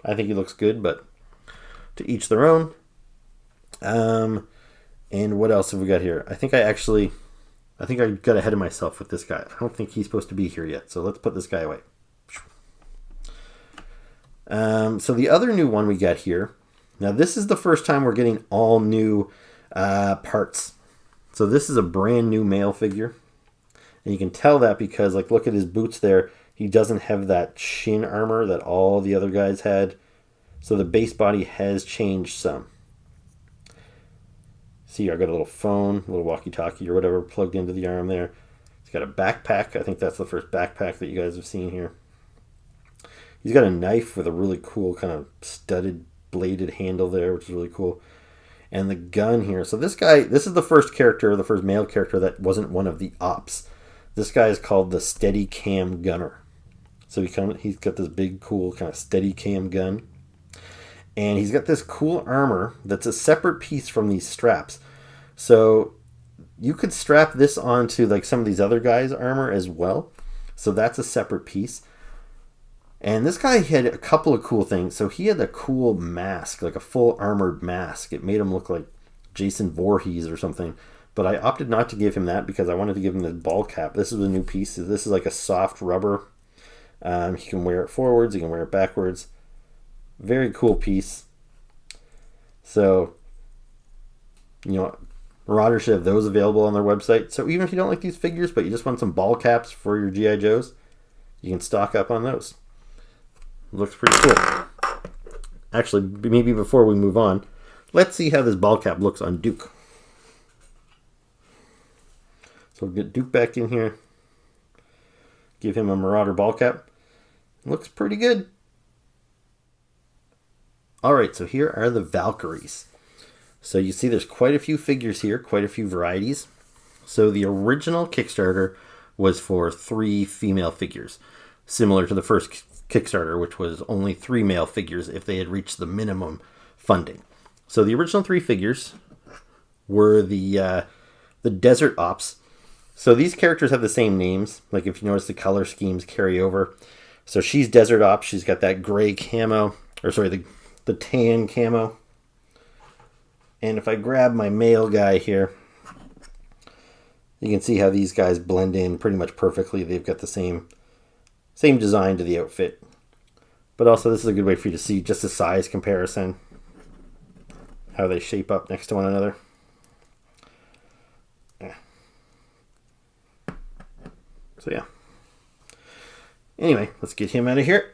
I think he looks good, but to each their own. And what else have we got here? I think I got ahead of myself with this guy. I don't think he's supposed to be here yet, so let's put this guy away. So the other new one we got here, now this is the first time we're getting all new parts. So this is a brand new male figure. And you can tell that because, like, look at his boots there. He doesn't have that shin armor that all the other guys had. So the base body has changed some. See, I got a little phone, a little walkie-talkie or whatever plugged into the arm there. He's got a backpack. I think that's the first backpack that you guys have seen here. He's got a knife with a really cool kind of studded bladed handle there, which is really cool. And the gun here. So this guy, this is the first character, the first male character that wasn't one of the ops. This guy is called the Steadicam Gunner. So he's got this big, cool kind of Steadicam gun. And he's got this cool armor that's a separate piece from these straps. So you could strap this onto like some of these other guys' armor as well. So that's a separate piece. And this guy had a couple of cool things. So he had a cool mask, like a full armored mask. It made him look like Jason Voorhees or something. But I opted not to give him that because I wanted to give him the ball cap. This is a new piece. This is like a soft rubber. He can wear it forwards. He can wear it backwards. Very cool piece. So, you know, Marauder should have those available on their website. So even if you don't like these figures, but you just want some ball caps for your G.I. Joes, you can stock up on those. Looks pretty cool. Actually, maybe before we move on, let's see how this ball cap looks on Duke. So we'll get Duke back in here. Give him a Marauder ball cap. Looks pretty good. Alright, so here are the Valkyries. So you see there's quite a few figures here, quite a few varieties. So the original Kickstarter was for 3 female figures, similar to the first Kickstarter, which was only 3 male figures if they had reached the minimum funding. So the original 3 figures were the Desert Ops. So these characters have the same names. Like if you notice, the color schemes carry over. So she's Desert Ops. She's got that gray camo, or sorry, the tan camo. And if I grab my male guy here, you can see how these guys blend in pretty much perfectly. They've got the same design to the outfit. But also this is a good way for you to see just the size comparison, how they shape up next to one another. Yeah. So yeah. Anyway, let's get him out of here.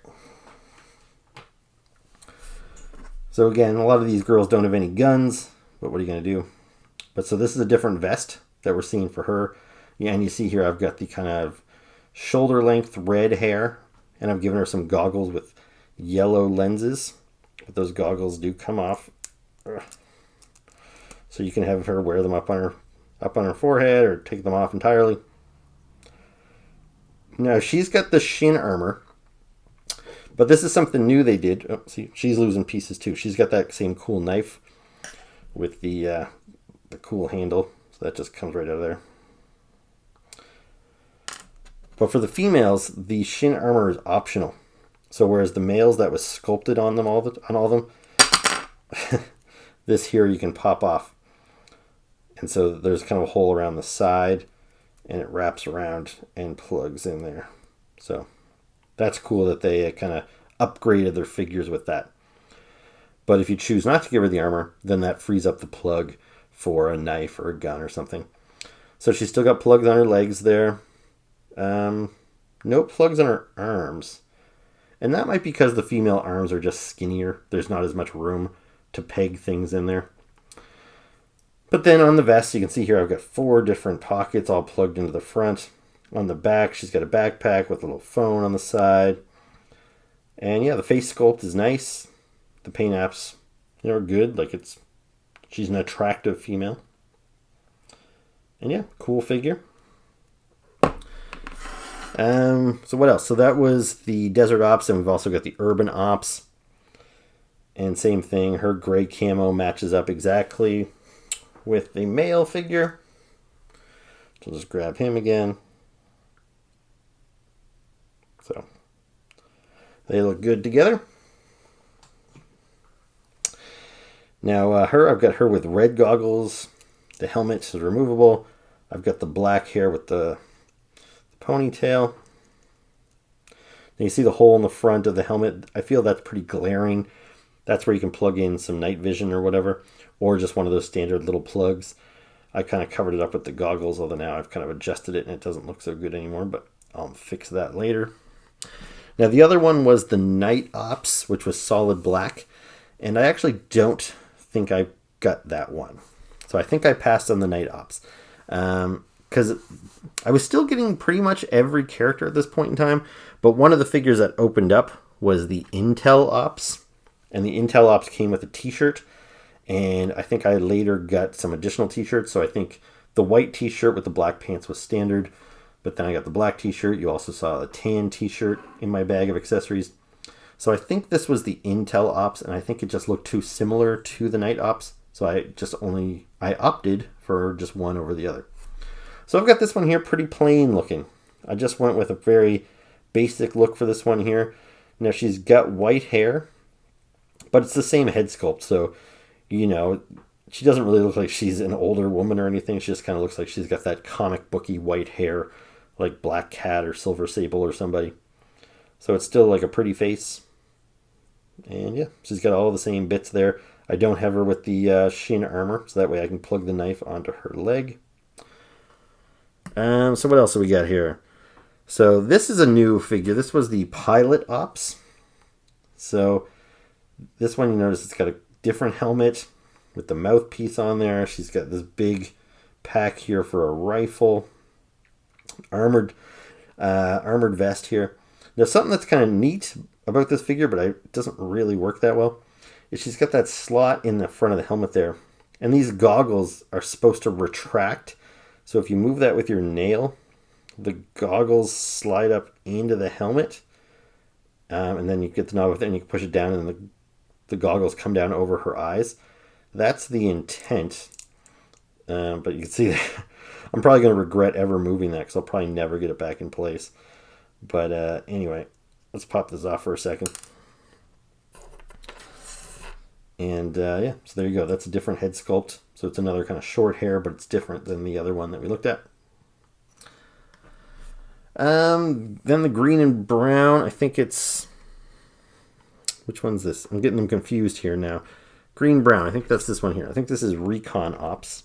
So again, a lot of these girls don't have any guns, but what are you going to do? But so this is a different vest that we're seeing for her. Yeah, and you see here I've got the kind of shoulder length red hair, and I've given her some goggles with yellow lenses. But those goggles do come off. Ugh. So you can have her wear them up on her forehead or take them off entirely. Now she's got the shin armor. But this is something new they did. Oh, see, she's losing pieces too. She's got that same cool knife with the cool handle. So that just comes right out of there. But for the females, the shin armor is optional. So whereas the males, that was sculpted on them on all of them, this here you can pop off. And so there's kind of a hole around the side, and it wraps around and plugs in there. So that's cool that they kind of upgraded their figures with that. But if you choose not to give her the armor, then that frees up the plug for a knife or a gun or something. So she's still got plugs on her legs there. No plugs on her arms. And that might be because the female arms are just skinnier. There's not as much room to peg things in there. But then on the vest, you can see here I've got 4 different pockets all plugged into the front. On the back, she's got a backpack with a little phone on the side. And yeah, the face sculpt is nice. The paint apps, are good. Like she's an attractive female. And yeah, cool figure. So what else? So that was the Desert Ops, and we've also got the Urban Ops. And same thing, her gray camo matches up exactly with the male figure. So just grab him again. So they look good together. Now I've got her with red goggles. The helmet is removable. I've got the black hair with the ponytail. Now you see the hole in the front of the helmet. I feel that's pretty glaring. That's where you can plug in some night vision or whatever, or just one of those standard little plugs. I kind of covered it up with the goggles, although now I've kind of adjusted it and it doesn't look so good anymore, but I'll fix that later. Now the other one was the Night Ops, which was solid black, and I actually don't think I got that one. So I think I passed on the Night Ops. Because I was still getting pretty much every character at this point in time. But one of the figures that opened up was the Intel Ops. And the Intel Ops came with a t-shirt. And I think I later got some additional t-shirts. So I think the white t-shirt with the black pants was standard. But then I got the black t-shirt. You also saw a tan t-shirt in my bag of accessories. So I think this was the Intel Ops. And I think it just looked too similar to the Night Ops. So I opted for just one over the other. So I've got this one here pretty plain looking. I just went with a very basic look for this one here. Now she's got white hair, but it's the same head sculpt. So, you know, she doesn't really look like she's an older woman or anything. She just kind of looks like she's got that comic booky white hair, like Black Cat or Silver Sable or somebody. So it's still like a pretty face. And yeah, she's got all the same bits there. I don't have her with the shin armor, so that way I can plug the knife onto her leg. So what else do we got here? So this is a new figure. This was the Pilot Ops. So this one, you notice it's got a different helmet with the mouthpiece on there. She's got this big pack here for a rifle. Armored vest here. Now something that's kind of neat about this figure, but it doesn't really work that well, is she's got that slot in the front of the helmet there. And these goggles are supposed to retract. So if you move that with your nail, the goggles slide up into the helmet. And then you get the knob with it and you can push it down and the goggles come down over her eyes. That's the intent. But you can see that I'm probably going to regret ever moving that because I'll probably never get it back in place. But anyway, let's pop this off for a second. And yeah, so there you go. That's a different head sculpt. So it's another kind of short hair, but it's different than the other one that we looked at. Then the green and brown, I think it's... Which one's this? I'm getting them confused here now. Green, brown, I think that's this one here. I think this is Recon Ops.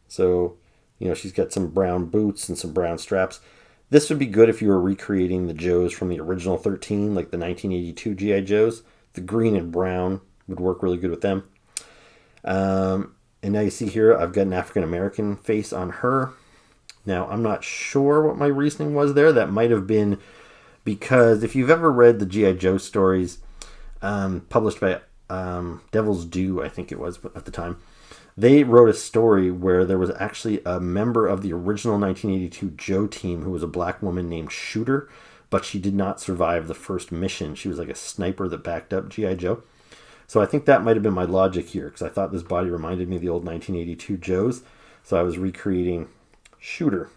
So, you know, she's got some brown boots and some brown straps. This would be good if you were recreating the Joes from the original 13, like the 1982 G.I. Joes. The green and brown would work really good with them. And now you see here, I've got an African-American face on her. Now, I'm not sure what my reasoning was there. That might have been because if you've ever read the G.I. Joe stories published by Devil's Due, I think it was at the time, they wrote a story where there was actually a member of the original 1982 Joe team who was a black woman named Shooter, but she did not survive the first mission. She was like a sniper that backed up G.I. Joe. So I think that might have been my logic here, because I thought this body reminded me of the old 1982 Joes. So I was recreating Shooter.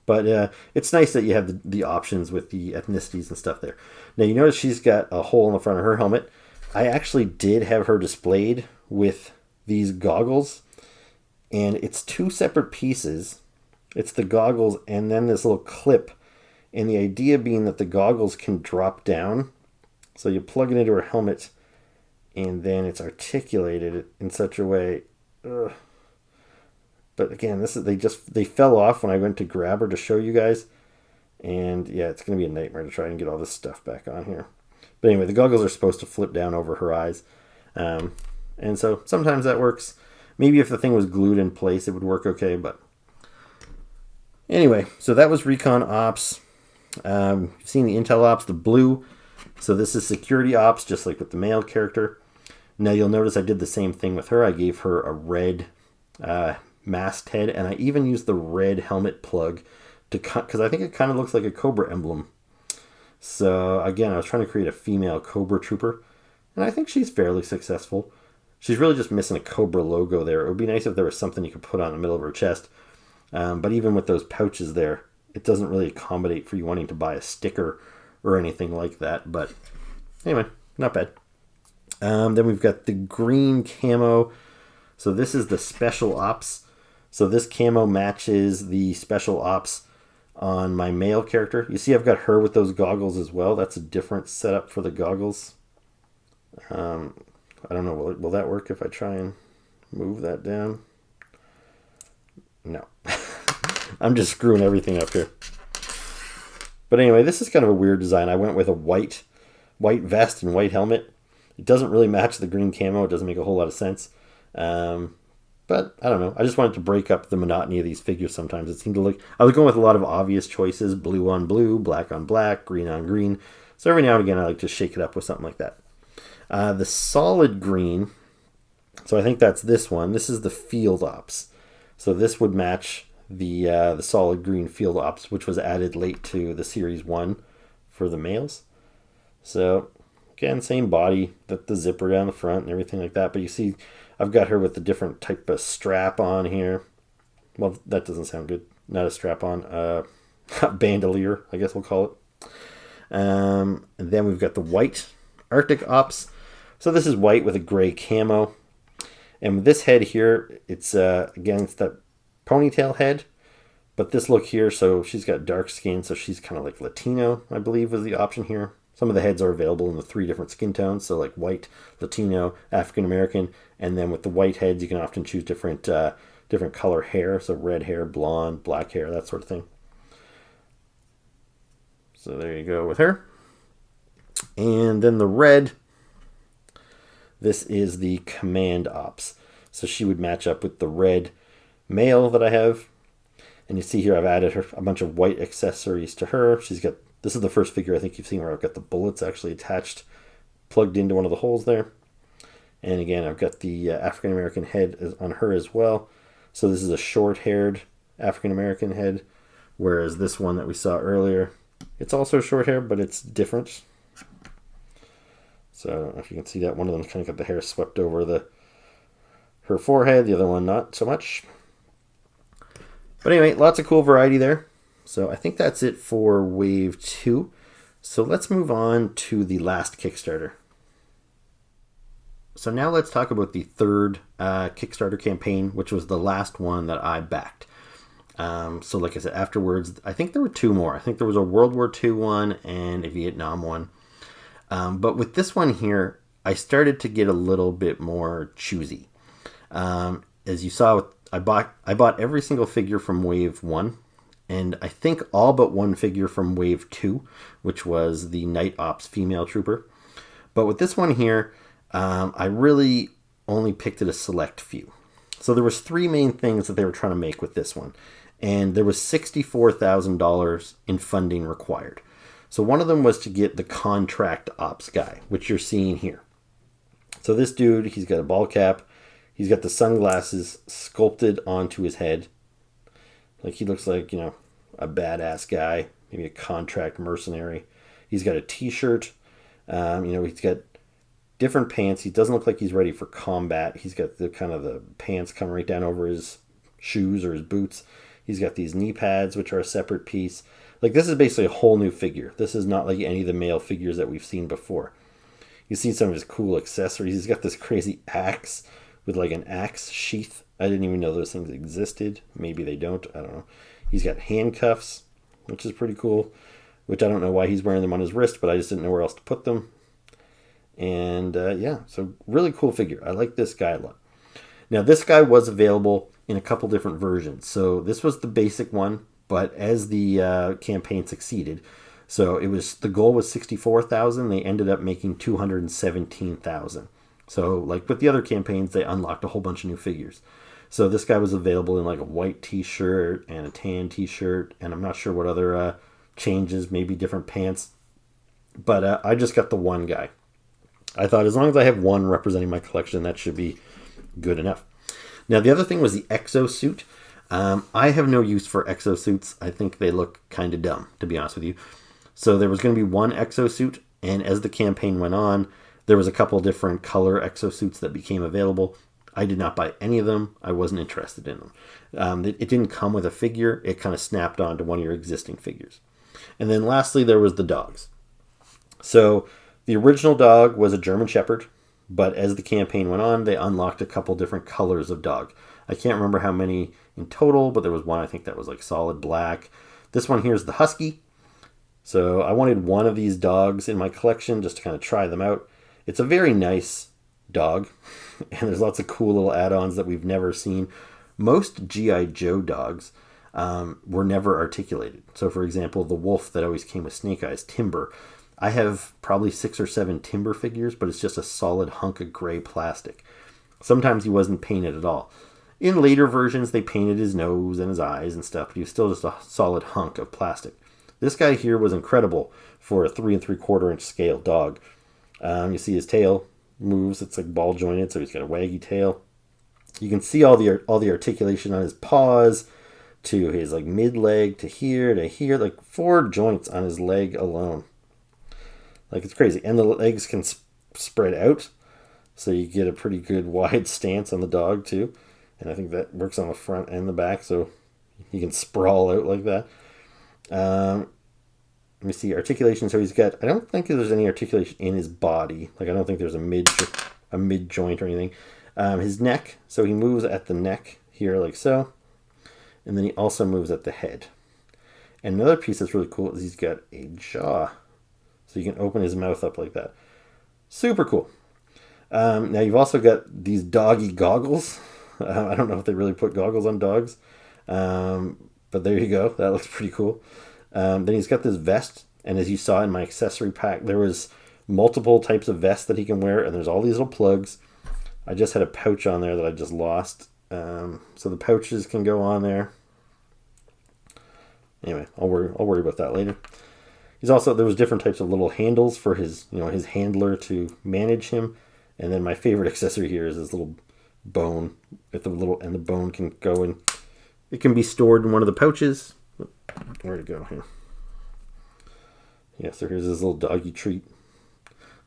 But it's nice that you have the options with the ethnicities and stuff there. Now you notice she's got a hole in the front of her helmet. I actually did have her displayed with these goggles. And it's two separate pieces. It's the goggles and then this little clip. And the idea being that the goggles can drop down. So you plug it into her helmet and then it's articulated in such a way. Ugh. But again, they fell off when I went to grab her to show you guys. And yeah, it's going to be a nightmare to try and get all this stuff back on here. But anyway, the goggles are supposed to flip down over her eyes. And so sometimes that works. Maybe if the thing was glued in place, it would work okay. But anyway, so that was Recon Ops. You've seen the Intel Ops, the blue. So this is Security Ops, just like with the male character. Now you'll notice I did the same thing with her. I gave her a red mast head, and I even used the red helmet plug to cut, because I think it kind of looks like a Cobra emblem. So again, I was trying to create a female Cobra trooper, and I think she's fairly successful. She's really just missing a Cobra logo there. It would be nice if there was something you could put on the middle of her chest. But even with those pouches there, it doesn't really accommodate for you wanting to buy a sticker or anything like that. But anyway, not bad. Then we've got the green camo. So this is the Special Ops. So this camo matches the Special Ops on my male character. You see I've got her with those goggles as well. That's a different setup for the goggles. I don't know, will that work if I try and move that down? No. I'm just screwing everything up here. But anyway, this is kind of a weird design. I went with a white vest and white helmet. It doesn't really match the green camo. It doesn't make a whole lot of sense. But I don't know. I just wanted to break up the monotony of these figures sometimes. It seemed to look... I was going with a lot of obvious choices. Blue on blue, black on black, green on green. So every now and again I like to shake it up with something like that. The solid green... So I think that's this one. This is the Field Ops. So this would match the solid green Field Ops, which was added late to the Series 1 for the males. So again, same body, the zipper down the front and everything like that. But you see, I've got her with the different type of strap on here. Well, that doesn't sound good. Not a strap on. Bandolier, I guess we'll call it. And then we've got the white Arctic Ops. So this is white with a gray camo. And with this head here, it's again, it's that ponytail head. But this look here, so she's got dark skin, so she's kind of like Latino, I believe was the option here. Some of the heads are available in the 3 different skin tones, so like white, Latino, African American, and then with the white heads, you can often choose different color hair, so red hair, blonde, black hair, that sort of thing. So there you go with her. And then the red, this is the Command Ops. So she would match up with the red male that I have. And you see here I've added her a bunch of white accessories to her. She's got... This is the first figure I think you've seen where I've got the bullets actually attached, plugged into one of the holes there. And again, I've got the African-American head on her as well. So this is a short-haired African-American head, whereas this one that we saw earlier, it's also short hair, but it's different. So I don't know if you can see that. One of them kind of got the hair swept over her forehead, the other one not so much. But anyway, lots of cool variety there. So I think that's it for Wave 2. So let's move on to the last Kickstarter. So now let's talk about the third Kickstarter campaign, which was the last one that I backed. So like I said, afterwards, I think there were 2 more. I think there was a World War II one and a Vietnam one. But with this one here, I started to get a little bit more choosy. As you saw, I bought every single figure from Wave 1. And I think all but one figure from Wave 2, which was the Night Ops female trooper. But with this one here, I really only picked at a select few. So there was 3 main things that they were trying to make with this one. And there was $64,000 in funding required. So one of them was to get the contract ops guy, which you're seeing here. So this dude, he's got a ball cap. He's got the sunglasses sculpted onto his head. Like he looks like, you know, a badass guy, maybe a contract mercenary. He's got a t-shirt. He's got different pants. He doesn't look like he's ready for combat. He's got the kind of the pants coming right down over his shoes or his boots. He's got these knee pads, which are a separate piece. Like this is basically a whole new figure. This is not like any of the male figures that we've seen before. You see some of his cool accessories. He's got this crazy axe with like an axe sheath. I didn't even know those things existed. Maybe they don't. I don't know. He's got handcuffs, which is pretty cool, which I don't know why he's wearing them on his wrist, but I just didn't know where else to put them. And so really cool figure. I like this guy a lot. Now, this guy was available in a couple different versions. So this was the basic one, but as the campaign succeeded, so the goal was 64,000. They ended up making 217,000. So like with the other campaigns, they unlocked a whole bunch of new figures. So this guy was available in like a white t-shirt and a tan t-shirt, and I'm not sure what other changes, maybe different pants. But I just got the one guy. I thought as long as I have one representing my collection, that should be good enough. Now the other thing was the exosuit. I have no use for exosuits. I think they look kind of dumb, to be honest with you. So there was going to be one exosuit, and as the campaign went on, there was a couple different color exosuits that became available. I did not buy any of them. I wasn't interested in them. It didn't come with a figure. It kind of snapped onto one of your existing figures. And then lastly, there was the dogs. So the original dog was a German Shepherd, but as the campaign went on, they unlocked a couple different colors of dog. I can't remember how many in total, but there was one I think that was like solid black. This one here is the Husky. So I wanted one of these dogs in my collection just to kind of try them out. It's a very nice dog, and there's lots of cool little add-ons that we've never seen. Most G.I. Joe dogs were never articulated. So for example, the wolf that always came with Snake Eyes, Timber. I have probably 6 or 7 Timber figures, but it's just a solid hunk of gray plastic. Sometimes he wasn't painted at all. In later versions, they painted his nose and his eyes and stuff, but he was still just a solid hunk of plastic. This guy here was incredible for a 3 3/4 inch scale dog. You see his tail moves. It's like ball jointed, so he's got a waggy tail. You can see all the articulation on his paws, to his like mid leg, to here, like 4 joints on his leg alone. Like, it's crazy. And the legs can spread out, so you get a pretty good wide stance on the dog too. And I think that works on the front and the back, so he can sprawl out like that. Let me see, articulation. So he's got, I don't think there's any articulation in his body. Like, I don't think there's a mid joint or anything. His neck, so he moves at the neck here like so. And then he also moves at the head. And another piece that's really cool is he's got a jaw. So you can open his mouth up like that. Super cool. Now you've also got these doggy goggles. I don't know if they really put goggles on dogs. But there you go. That looks pretty cool. Then he's got this vest. And as you saw in my accessory pack, there was multiple types of vests that he can wear. And there's all these little plugs. I just had a pouch on there that I just lost. So the pouches can go on there. Anyway, I'll worry about that later. He's also, there was different types of little handles for his, his handler to manage him. And then my favorite accessory here is this little bone with the and the bone can go in. It can be stored in one of the pouches. Where'd it go here? Yeah, so here's this little doggy treat.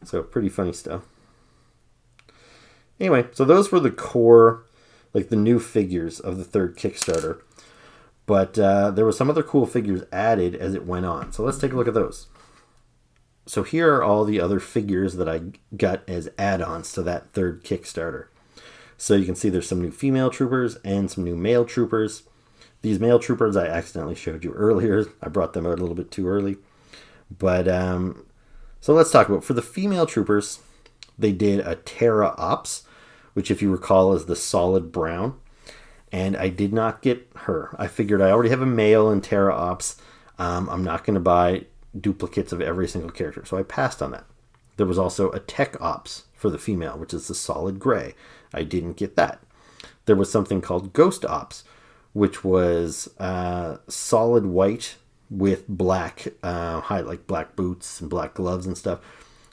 So pretty funny stuff. Anyway, so those were the core, like the new figures of the third Kickstarter. But there were some other cool figures added as it went on. So let's take a look at those. So here are all the other figures that I got as add-ons to that third Kickstarter. So you can see there's some new female troopers and some new male troopers. These male troopers I accidentally showed you earlier. I brought them out a little bit too early. But so let's talk about, for the female troopers, they did a Terra Ops, which if you recall is the solid brown. And I did not get her. I figured I already have a male in Terra Ops. I'm not going to buy duplicates of every single character, so I passed on that. There was also a Tech Ops for the female, which is the solid gray. I didn't get that. There was something called Ghost Ops, which was solid white with black, like black boots and black gloves and stuff.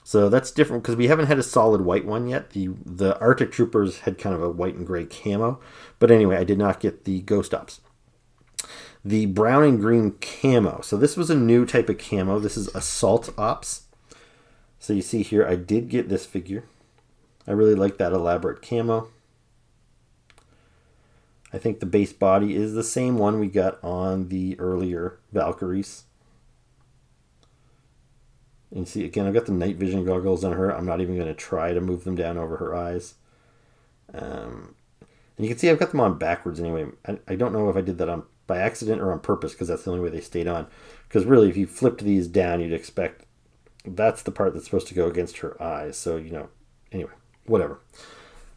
So that's different because we haven't had a solid white one yet. The Arctic Troopers had kind of a white and gray camo. But anyway, I did not get the Ghost Ops. The brown and green camo. So this was a new type of camo. This is Assault Ops. So you see here, I did get this figure. I really like that elaborate camo. I think the base body is the same one we got on the earlier Valkyries. And you see, again, I've got the night vision goggles on her. I'm not even going to try to move them down over her eyes. And you can see I've got them on backwards anyway. I don't know if I did that by accident or on purpose, because that's the only way they stayed on. Because really, if you flipped these down, you'd expect that's the part that's supposed to go against her eyes. So, anyway, whatever.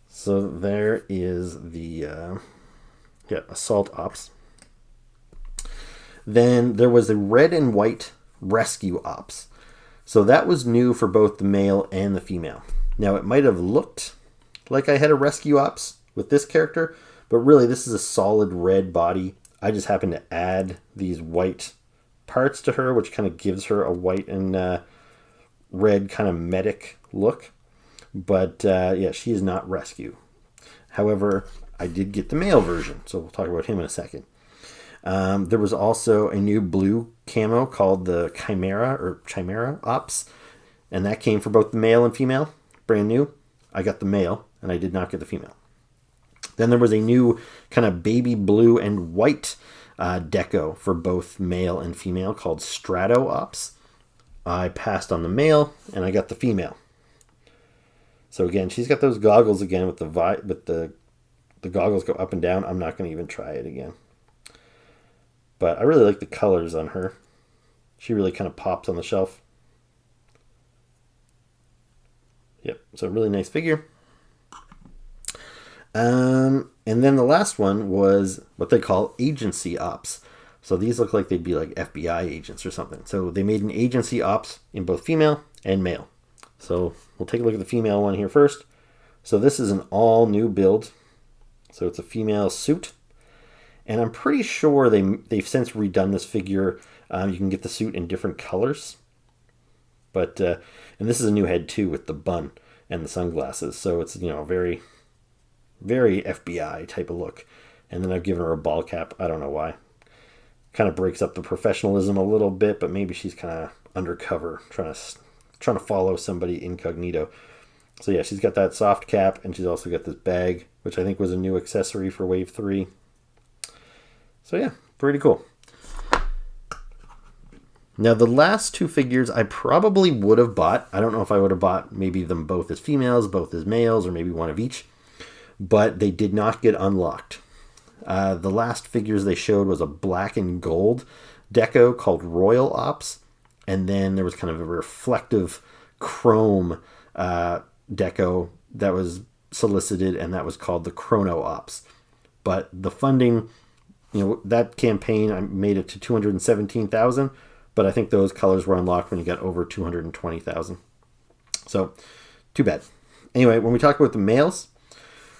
So there is the Assault Ops. Then there was a red and white Rescue Ops. So that was new for both the male and the female. Now, it might have looked like I had a Rescue Ops with this character, but really this is a solid red body. I just happened to add these white parts to her, which kind of gives her a white and red kind of medic look. But yeah, she is not Rescue. However, I did get the male version, so we'll talk about him in a second. There was also a new blue camo called the Chimera Ops, and that came for both the male and female, brand new. I got the male, and I did not get the female. Then there was a new kind of baby blue and white deco for both male and female called Strato Ops. I passed on the male, and I got the female. So again, she's got those goggles again with the goggles go up and down. I'm not going to even try it again. But I really like the colors on her. She really kind of pops on the shelf. Yep, so really nice figure. And then the last one was what they call Agency Ops. So these look like they'd be like FBI agents or something. So they made an Agency Ops in both female and male. So we'll take a look at the female one here first. So this is an all new build. So it's a female suit. And I'm pretty sure they've since redone this figure. You can get the suit in different colors. But, and this is a new head too with the bun and the sunglasses. So it's, very, very FBI type of look. And then I've given her a ball cap. I don't know why. Kind of breaks up the professionalism a little bit, but maybe she's kind of undercover, trying to follow somebody incognito. So yeah, she's got that soft cap, and she's also got this bag, which I think was a new accessory for Wave 3. So yeah, pretty cool. Now the last two figures I probably would have bought. I don't know if I would have bought maybe them both as females, both as males, or maybe one of each. But they did not get unlocked. The last figures they showed was a black and gold deco called Royal Ops. And then there was kind of a reflective chrome deco that was solicited, and that was called the Chrono Ops. But the funding, that campaign, I made it to 217,000, but I think those colors were unlocked when you got over 220,000. So, too bad. Anyway, when we talk about the males,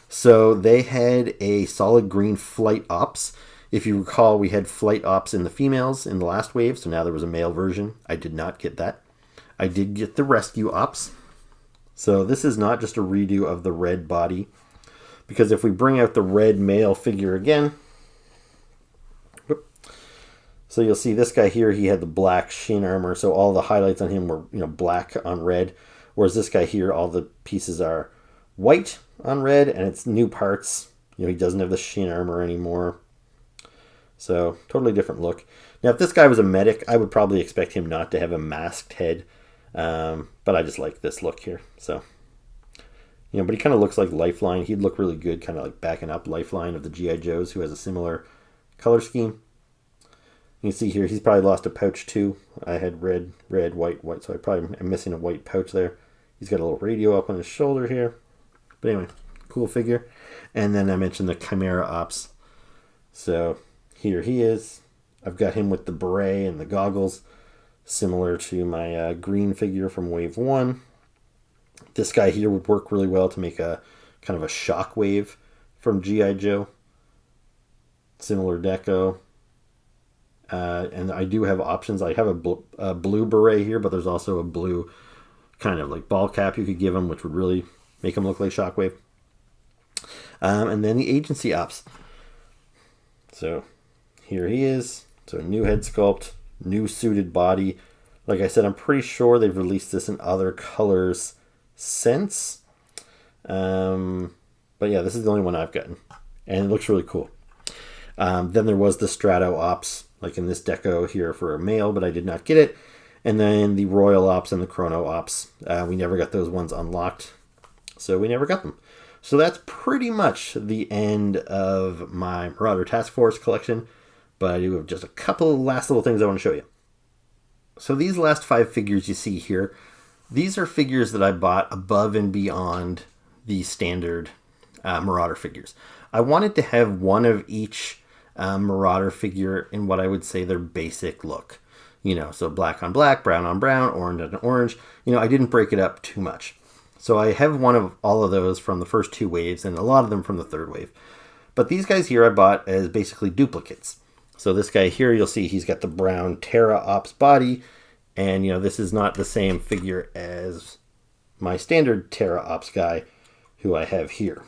so they had a solid green Flight Ops. If you recall, we had Flight Ops in the females in the last wave, so now there was a male version. I did not get that. I did get the Rescue Ops. So this is not just a redo of the red body, because if we bring out the red male figure again, so you'll see this guy here, he had the black shin armor, so all the highlights on him were black on red, whereas this guy here, all the pieces are white on red, and it's new parts. He doesn't have the shin armor anymore. So totally different look. Now if this guy was a medic, I would probably expect him not to have a masked head. But I just like this look here. So, but he kind of looks like Lifeline. He'd look really good, kind of like backing up Lifeline of the G.I. Joes, who has a similar color scheme. You can see here, he's probably lost a pouch too. I had red, white, white, so I probably am missing a white pouch there. He's got a little radio up on his shoulder here. But anyway, cool figure. And then I mentioned the Chimera Ops. So here he is. I've got him with the beret and the goggles, similar to my green figure from Wave 1. This guy here would work really well to make a kind of a Shockwave from G.I. Joe. Similar deco. And I do have options. I have a blue beret here, but there's also a blue kind of like ball cap you could give him, which would really make him look like Shockwave. And then the Agency Ops. So here he is. So new head sculpt, new suited body. Like I said, I'm pretty sure they've released this in other colors since. But yeah, this is the only one I've gotten. And it looks really cool. Then there was the Strato Ops, like in this deco here for a male, but I did not get it. And then the Royal Ops and the Chrono Ops. We never got those ones unlocked. So we never got them. So that's pretty much the end of my Marauder Task Force collection. But I do have just a couple of last little things I want to show you. So these last 5 figures you see here, these are figures that I bought above and beyond the standard Marauder figures. I wanted to have one of each Marauder figure in what I would say their basic look. So black on black, brown on brown, orange on orange. I didn't break it up too much. So I have one of all of those from the first 2 waves and a lot of them from the 3rd wave. But these guys here I bought as basically duplicates. So this guy here, you'll see he's got the brown Terra Ops body. And, this is not the same figure as my standard Terra Ops guy who I have here.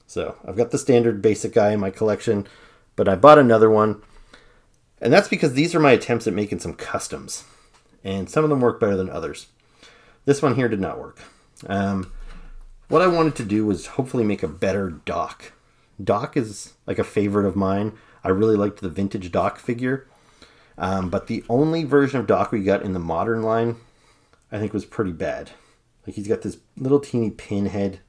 So I've got the standard basic guy in my collection, but I bought another one. And that's because these are my attempts at making some customs. And some of them work better than others. This one here did not work. What I wanted to do was hopefully make a better Doc. Doc is like a favorite of mine. I really liked the vintage Doc figure. But the only version of Doc we got in the modern line, I think was pretty bad. Like he's got this little teeny pin head.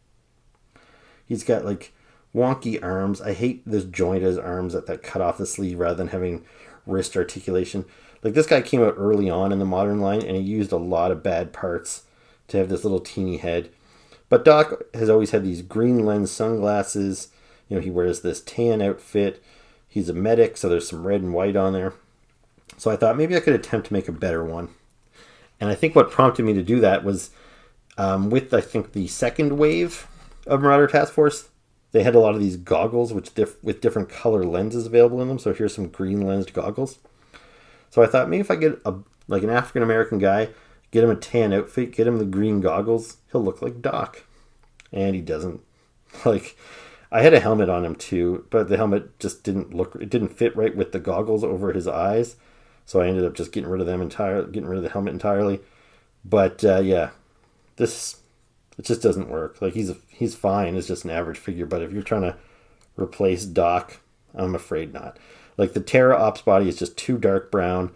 He's got like wonky arms. I hate this joint as arms that cut off the sleeve rather than having wrist articulation. Like this guy came out early on in the modern line and he used a lot of bad parts to have this little teeny head. But Doc has always had these green lens sunglasses. He wears this tan outfit. He's a medic, so there's some red and white on there. So I thought maybe I could attempt to make a better one. And I think what prompted me to do that was with, I think, the 2nd wave. of Marauder Task Force, they had a lot of these goggles with different color lenses available in them. So here's some green lensed goggles. So I thought maybe if I get an African American guy, get him a tan outfit, get him the green goggles, he'll look like Doc. And he doesn't. Like, I had a helmet on him too, but the helmet just didn't fit right with the goggles over his eyes. So I ended up just getting rid of the helmet entirely. But yeah, it just doesn't work. Like, he's fine. It's just an average figure. But if you're trying to replace Doc, I'm afraid not. Like, the Terra Ops body is just too dark brown.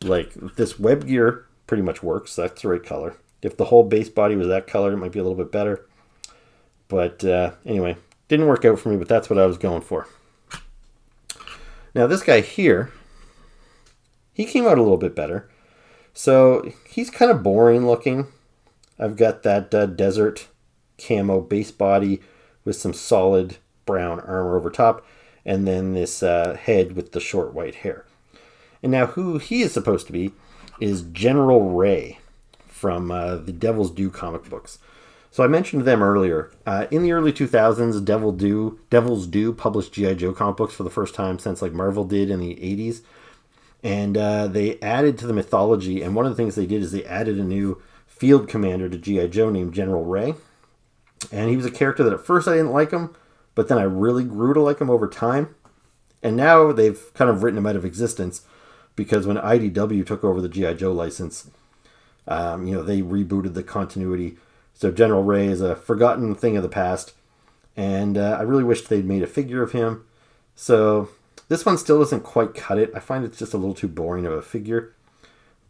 Like, this web gear pretty much works. That's the right color. If the whole base body was that color, it might be a little bit better. But anyway, didn't work out for me, but that's what I was going for. Now, this guy here, he came out a little bit better. So he's kind of boring looking. I've got that desert camo base body with some solid brown armor over top, and then this head with the short white hair. And now who he is supposed to be is General Ray from the Devil's Due comic books. So I mentioned them earlier. In the early 2000s, Devil's Due published G.I. Joe comic books for the first time since like Marvel did in the 80s. And they added to the mythology, and one of the things they did is they added a new field commander to G.I. Joe named General Ray. And he was a character that at first I didn't like him, but then I really grew to like him over time. And now they've kind of written him out of existence because when IDW took over the G.I. Joe license, they rebooted the continuity. So General Ray is a forgotten thing of the past. And I really wished they'd made a figure of him. So this one still doesn't quite cut it. I find it's just a little too boring of a figure.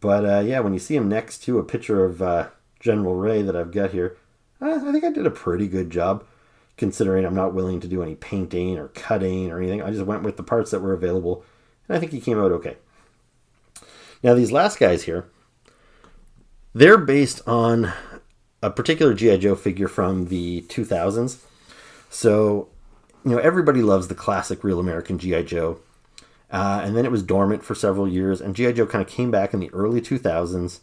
But yeah, when you see him next to a picture of General Ray that I've got here, I think I did a pretty good job, considering I'm not willing to do any painting or cutting or anything. I just went with the parts that were available, and I think he came out okay. Now, these last guys here, they're based on a particular G.I. Joe figure from the 2000s. So, everybody loves the classic Real American G.I. Joe. And then it was dormant for several years, and G.I. Joe kind of came back in the early 2000s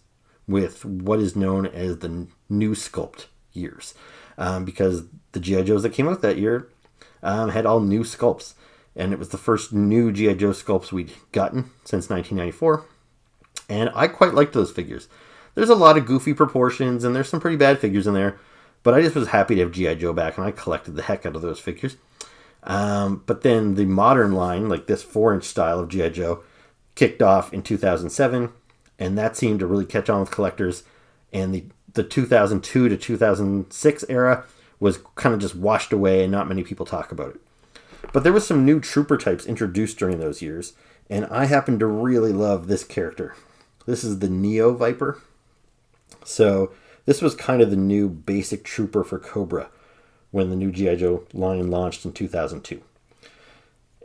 with what is known as the new sculpt years. Because the G.I. Joes that came out that year had all new sculpts. And it was the first new G.I. Joe sculpts we'd gotten since 1994. And I quite liked those figures. There's a lot of goofy proportions, and there's some pretty bad figures in there. But I just was happy to have G.I. Joe back, and I collected the heck out of those figures. But then the modern line, like this 4-inch style of G.I. Joe, kicked off in 2007, and that seemed to really catch on with collectors. And the 2002 to 2006 era was kind of just washed away, and not many people talk about it. But there was some new trooper types introduced during those years, and I happen to really love this character. This is the Neo Viper. So this was kind of the new basic trooper for Cobra when the new G.I. Joe line launched in 2002.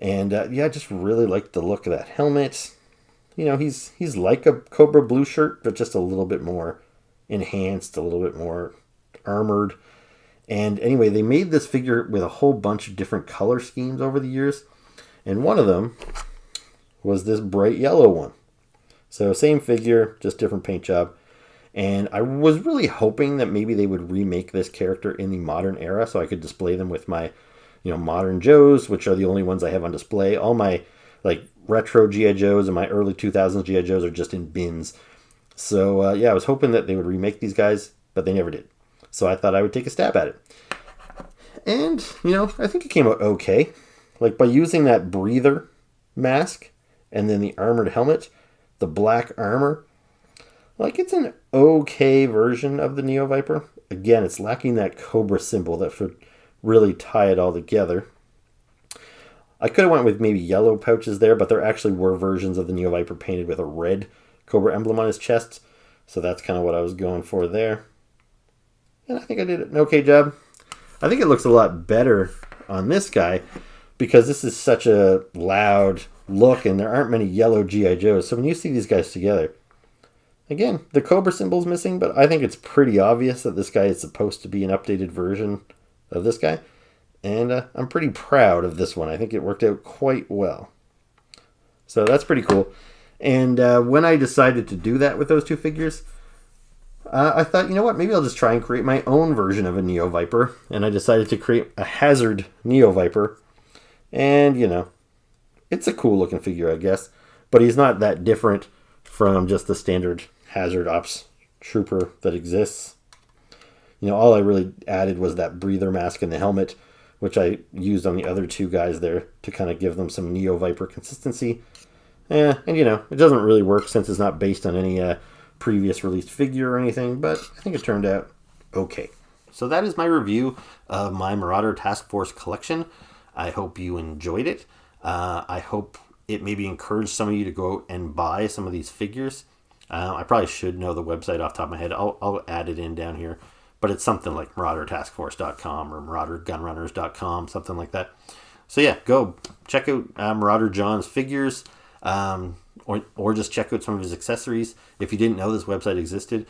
And I just really liked the look of that helmet. He's like a Cobra blue shirt, but just a little bit more enhanced, a little bit more armored. And anyway, they made this figure with a whole bunch of different color schemes over the years. And one of them was this bright yellow one. So same figure, just different paint job. And I was really hoping that maybe they would remake this character in the modern era so I could display them with my, modern Joes, which are the only ones I have on display. All my, retro G.I. Joes and my early 2000s G.I. Joes are just in bins. So, I was hoping that they would remake these guys, but they never did. So I thought I would take a stab at it. And, I think it came out okay. By using that breather mask and then the armored helmet, the black armor, it's an okay version of the Neo Viper. Again, it's lacking that Cobra symbol that would really tie it all together. I could have went with maybe yellow pouches there, but there actually were versions of the Neo Viper painted with a red Cobra emblem on his chest. So that's kind of what I was going for there. And I think I did an okay job. I think it looks a lot better on this guy because this is such a loud look and there aren't many yellow G.I. Joes. So when you see these guys together, again, the Cobra symbol's missing, but I think it's pretty obvious that this guy is supposed to be an updated version of this guy. And I'm pretty proud of this one. I think it worked out quite well. So that's pretty cool. And when I decided to do that with those two figures, I thought, you know what, maybe I'll just try and create my own version of a Neo Viper. And I decided to create a Hazard Neo Viper. And, you know, it's a cool looking figure, I guess. But he's not that different from just the standard Hazard Ops Trooper that exists. You know, all I really added was that breather mask and the helmet, which I used on the other two guys there to kind of give them some Neo Viper consistency. And, you know, it doesn't really work since it's not based on any previous released figure or anything, but I think it turned out okay. So that is my review of my Marauder Task Force collection. I hope you enjoyed it. I hope it maybe encouraged some of you to go out and buy some of these figures. I probably should know the website off the top of my head. I'll add it in down here. But it's something like MarauderTaskForce.com or MarauderGunRunners.com, something like that. So yeah, go check out Marauder John's figures, or just check out some of his accessories. If you didn't know this website existed,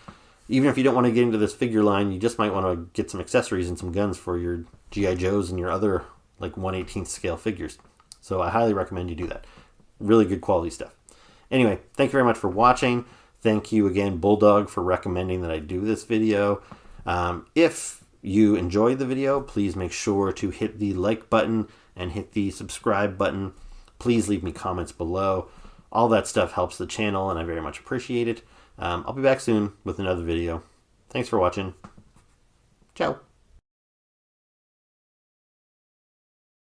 even if you don't want to get into this figure line, you just might want to get some accessories and some guns for your G.I. Joes and your other like 1/18th scale figures. So I highly recommend you do that. Really good quality stuff. Anyway, thank you very much for watching. Thank you again, Bulldog, for recommending that I do this video. If you enjoyed the video, please make sure to hit the like button and hit the subscribe button. Please leave me comments below. All that stuff helps the channel, and I very much appreciate it. I'll be back soon with another video. Thanks for watching. Ciao.